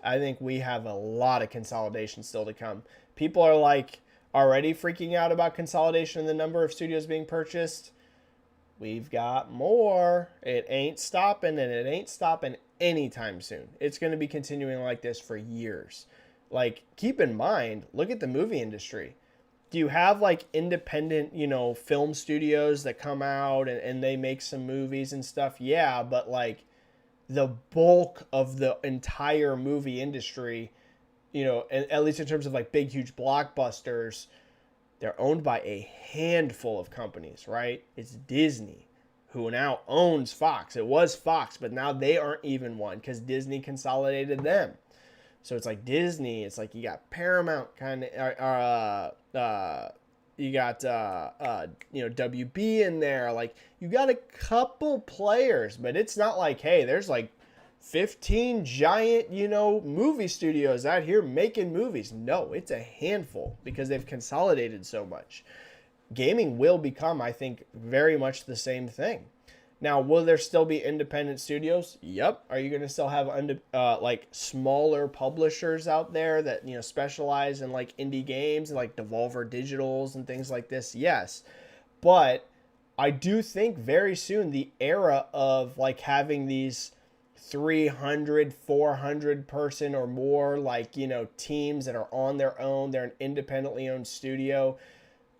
I think we have a lot of consolidation still to come. People are like already freaking out about consolidation in the number of studios being purchased. We've got more. It ain't stopping, and it ain't stopping anytime soon. It's going to be continuing like this for years. Like, keep in mind, look at the movie industry. Do you have like independent, film studios that come out and they make some movies and stuff? Yeah, but like, the bulk of the entire movie industry, at least in terms of like big, huge blockbusters, they're owned by a handful of companies, right? It's Disney, who now owns Fox. It was Fox, but now they aren't even one because Disney consolidated them. So it's like Disney. It's like you got Paramount you got WB in there. Like, you got a couple players, but it's not like, hey, there's like 15 giant, movie studios out here making movies. No, it's a handful because they've consolidated so much. Gaming will become, I think, very much the same thing. Now, will there still be independent studios? Yep. Are you going to still have like smaller publishers out there that specialize in like indie games and like Devolver Digitals and things like this? Yes. But I do think very soon the era of like having these 300, 400 person or more like teams that are on their own, they're an independently owned studio.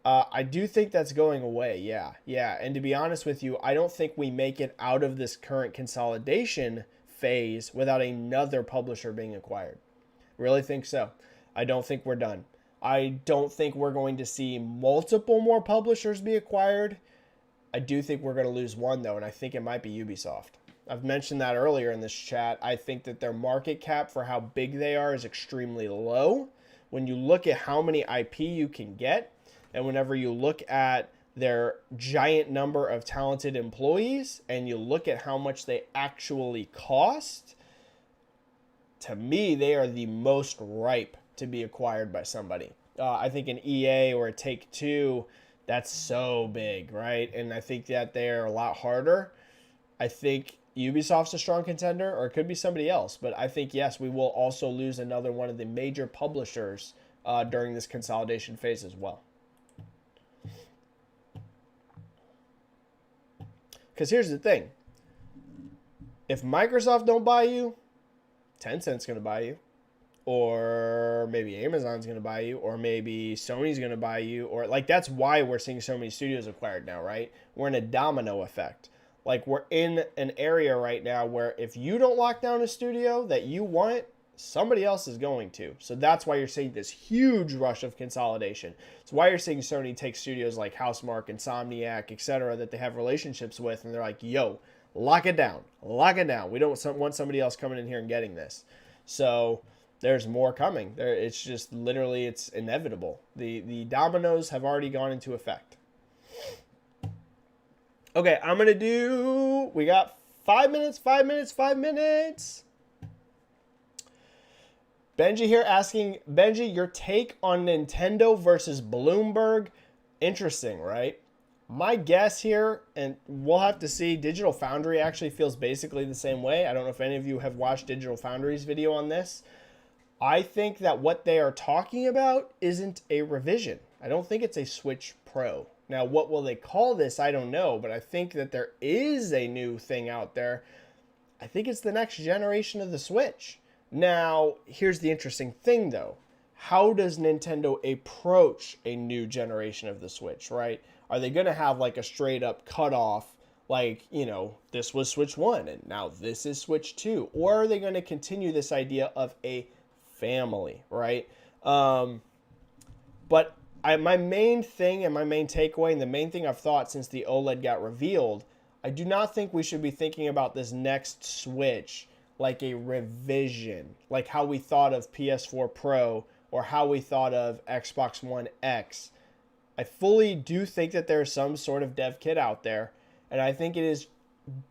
I do think that's going away. Yeah. And to be honest with you, I don't think we make it out of this current consolidation phase without another publisher being acquired. Really think so. I don't think we're done. I don't think we're going to see multiple more publishers be acquired. I do think we're going to lose one, though, and I think it might be Ubisoft. I've mentioned that earlier in this chat. I think that their market cap for how big they are is extremely low. When you look at how many IP you can get, and whenever you look at their giant number of talented employees and you look at how much they actually cost, to me, they are the most ripe to be acquired by somebody. I think an EA or a Take-Two, that's so big, right? And I think that they're a lot harder. I think Ubisoft's a strong contender, or it could be somebody else. But I think, yes, we will also lose another one of the major publishers during this consolidation phase as well. Because here's the thing. If Microsoft don't buy you, Tencent's going to buy you. Or maybe Amazon's going to buy you. Or maybe Sony's going to buy you. Or like, that's why we're seeing so many studios acquired now, right? We're in a domino effect. Like, we're in an area right now where if you don't lock down a studio that you want, somebody else is going to. So that's why you're seeing this huge rush of consolidation. It's why you're seeing Sony take studios like Housemarque, Insomniac, etc. that they have relationships with, and they're like, yo, lock it down. Lock it down. We don't want somebody else coming in here and getting this. So there's more coming. It's just literally, it's inevitable. The dominoes have already gone into effect. Okay, I'm going to do, we got 5 minutes. Benji here asking, Benji, your take on Nintendo versus Bloomberg. Interesting, right? My guess here, and we'll have to see, Digital Foundry actually feels basically the same way. I don't know if any of you have watched Digital Foundry's video on this. I think that what they are talking about isn't a revision. I don't think it's a Switch Pro. Now, what will they call this? I don't know, but I think that there is a new thing out there. I think it's the next generation of the Switch. Now, here's the interesting thing, though. How does Nintendo approach a new generation of the Switch, right? Are they going to have like a straight up cutoff, like, you know, this was Switch 1 and now this is Switch 2? Or are they going to continue this idea of a family, right? But my main thing and my main takeaway, and the main thing I've thought since the OLED got revealed, I do not think we should be thinking about this next Switch like a revision, like how we thought of PS4 Pro or how we thought of Xbox One X. I fully do think that there's some sort of dev kit out there, and I think it is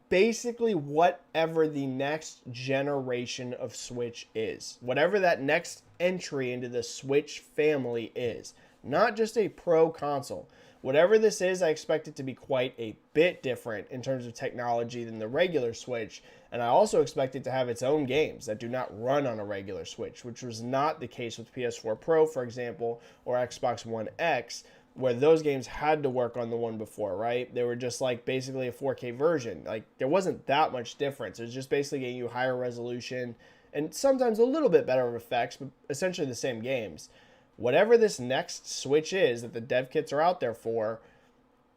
basically whatever the next generation of Switch is. Whatever that next entry into the Switch family is. Not just a Pro console. Whatever this is, I expect it to be quite a bit different in terms of technology than the regular Switch. And I also expect it to have its own games that do not run on a regular Switch, which was not the case with PS4 Pro, for example, or Xbox One X, where those games had to work on the one before, right? They were just like basically a 4K version. Like, there wasn't that much difference. It was just basically getting you higher resolution and sometimes a little bit better effects, but essentially the same games. Whatever this next Switch is that the dev kits are out there for,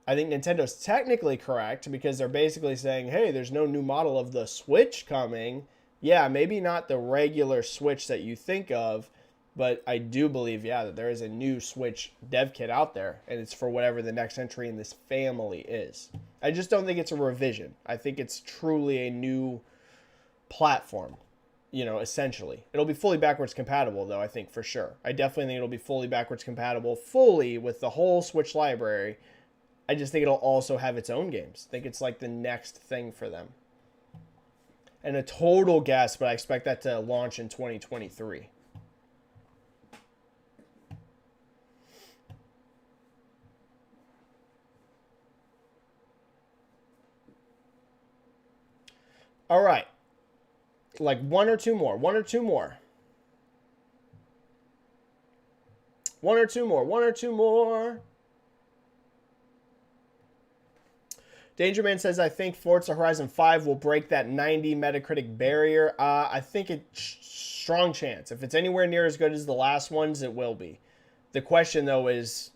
I think Nintendo's technically correct because they're basically saying, hey, there's no new model of the Switch coming. Yeah, maybe not the regular Switch that you think of, but I do believe, yeah, that there is a new Switch dev kit out there, and it's for whatever the next entry in this family is. I just don't think it's a revision. I think it's truly a new platform. You know, essentially. It'll be fully backwards compatible, though, I think, for sure. I definitely think it'll be fully backwards compatible, fully with the whole Switch library. I just think it'll also have its own games. I think it's like the next thing for them. And a total guess, but I expect that to launch in 2023. All right. Like one or two more. Danger Man says, I think Forza Horizon 5 will break that 90 Metacritic barrier. I think it's strong chance. If it's anywhere near as good as the last ones, it will be. The question though is,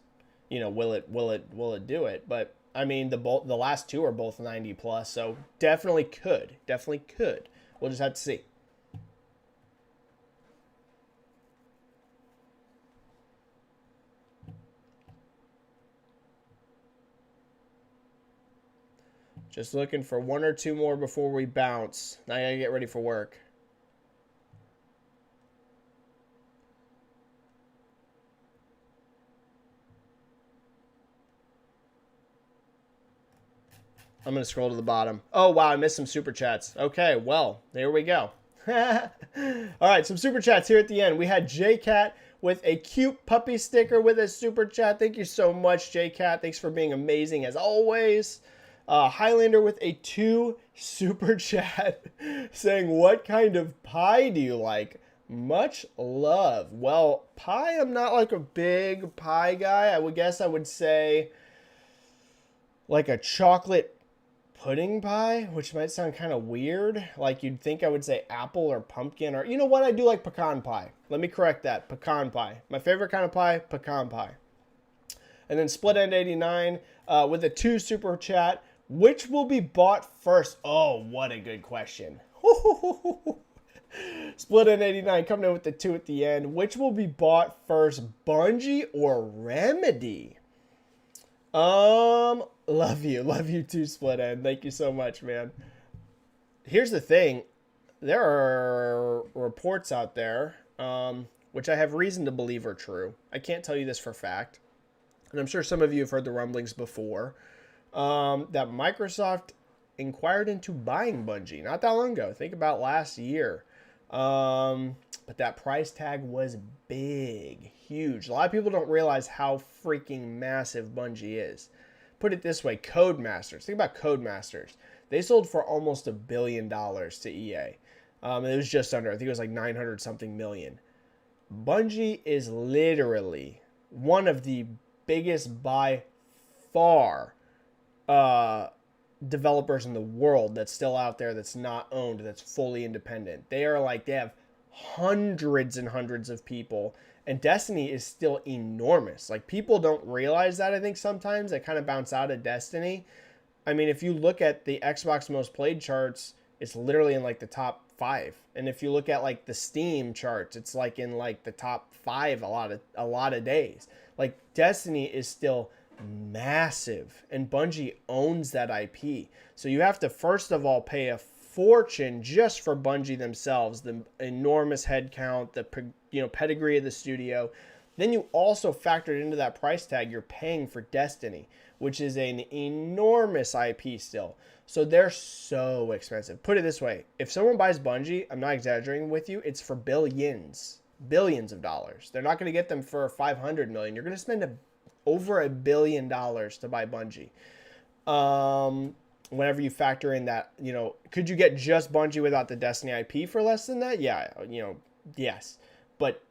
you know, will it do it? But I mean, the last two are both 90 plus, so definitely could. We'll just have to see. Just looking for one or two more before we bounce. Now I gotta get ready for work. I'm going to scroll to the bottom. Oh, wow, I missed some super chats. Okay, well, there we go. All right, some super chats here at the end. We had JCat. with a cute puppy sticker with a super chat. Thank you so much, J-Cat. Thanks for being amazing as always. Highlander with a 2 super chat saying, what kind of pie do you like? Much love. Well, pie, I'm not like a big pie guy. I would guess I would say like a chocolate pudding pie, which might sound kind of weird. Like you'd think I would say apple or pumpkin, or you know what? I do like pecan pie. Let me correct that. Pecan pie. My favorite kind of pie, pecan pie. And then Split End 89 with a 2 super chat. Which will be bought first? Oh, what a good question. Split End 89 coming in with the 2 at the end. Which will be bought first, Bungie or Remedy? Love you too, Split End. Thank you so much, man. Here's the thing. There are reports out there, which I have reason to believe are true. I can't tell you this for fact, and I'm sure some of you have heard the rumblings before, that Microsoft inquired into buying Bungie not that long ago. Think about last year. But that price tag was big, huge. A lot of people don't realize how freaking massive Bungie is. Put it this way, Codemasters. Think about Codemasters. They sold for almost $1 billion to EA. It was just under, I think it was like 900 something million. Bungie is literally one of the biggest by far developers in the world that's still out there, that's not owned, that's fully independent. They have hundreds and hundreds of people, and Destiny is still enormous. Like, people don't realize that. I think sometimes they kind of bounce out of Destiny. I mean, if you look at the Xbox most played charts, it's literally in like the top 5. And if you look at like the Steam charts, it's like in like the top 5 a lot of days. Like, Destiny is still massive, and Bungie owns that IP. So you have to first of all pay a fortune just for Bungie themselves, the enormous headcount, the pedigree of the studio. Then you also factored into that price tag, you're paying for Destiny, which is an enormous IP still. So they're so expensive. Put it this way, if someone buys Bungie, I'm not exaggerating with you, it's for billions of dollars. They're not going to get them for 500 million. You're going to spend over $1 billion to buy Bungie. Whenever you factor in that, could you get just Bungie without the Destiny IP for less than that? Yeah, yes. But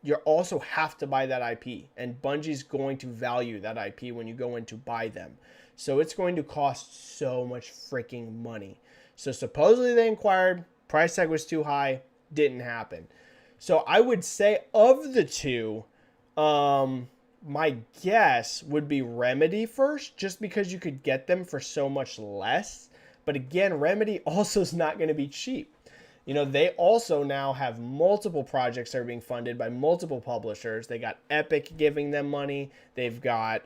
you also have to buy that IP, and Bungie's going to value that IP when you go in to buy them. So it's going to cost so much freaking money. So supposedly they inquired, price tag was too high, didn't happen. So I would say of the two, my guess would be Remedy first, just because you could get them for so much less. But again, Remedy also is not going to be cheap. They also now have multiple projects that are being funded by multiple publishers. They got Epic giving them money. They've got,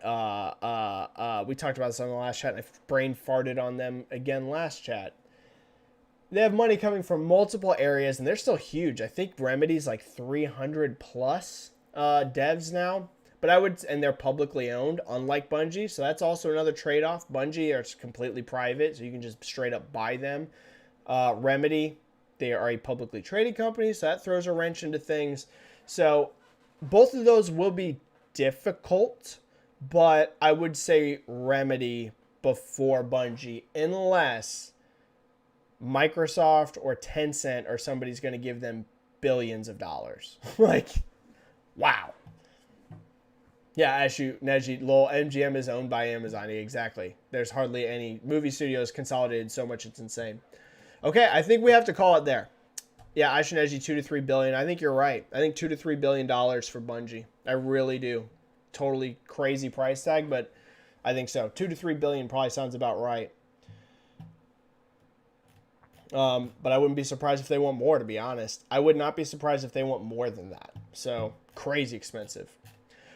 we talked about this on the last chat, and I brain farted on them again last chat. They have money coming from multiple areas, and they're still huge. I think Remedy's like 300 plus devs now. And they're publicly owned, unlike Bungie. So that's also another trade-off. Bungie are completely private, so you can just straight up buy them. Remedy, they are a publicly traded company, so that throws a wrench into things. So both of those will be difficult, but I would say Remedy before Bungie, unless Microsoft or Tencent or somebody's going to give them billions of dollars. Like, wow. Yeah, Ashu, Neji, lol, MGM is owned by Amazon. Exactly. There's hardly any movie studios consolidated so much, it's insane. Okay, I think we have to call it there. Yeah, Ashu, Neji, $2 to $3 billion. I think you're right. I think $2 to $3 billion for Bungie. I really do. Totally crazy price tag, but I think so. $2 to $3 billion probably sounds about right. But I wouldn't be surprised if they want more, to be honest. I would not be surprised if they want more than that. So, crazy expensive.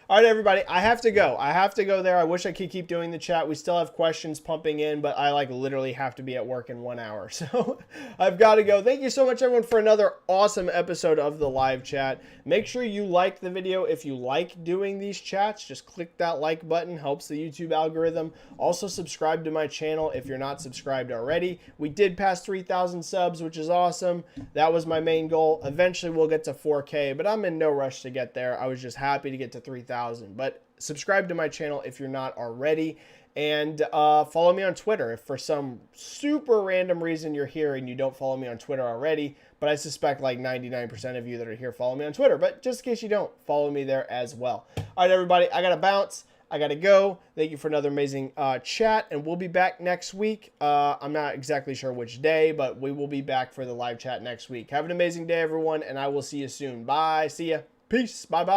All right, everybody, I have to go. I have to go there. I wish I could keep doing the chat. We still have questions pumping in, but I like literally have to be at work in 1 hour. So I've got to go. Thank you so much, everyone, for another awesome episode of the live chat. Make sure you like the video if you like doing these chats. Just click that like button. Helps the YouTube algorithm. Also, subscribe to my channel if you're not subscribed already. We did pass 3,000 subs, which is awesome. That was my main goal. Eventually, we'll get to 4K, but I'm in no rush to get there. I was just happy to get to 3,000. But subscribe to my channel if you're not already, and follow me on Twitter if for some super random reason you're here and you don't follow me on Twitter already. But I suspect like 99% of you that are here follow me on Twitter, but just in case you don't, follow me there as well. All right, everybody, I gotta bounce. I gotta go. Thank you for another amazing chat, and we'll be back next week. I'm not exactly sure which day, but we will be back for the live chat next week. Have an amazing day, everyone, and I will see you soon. Bye. See ya. Peace. Bye-bye.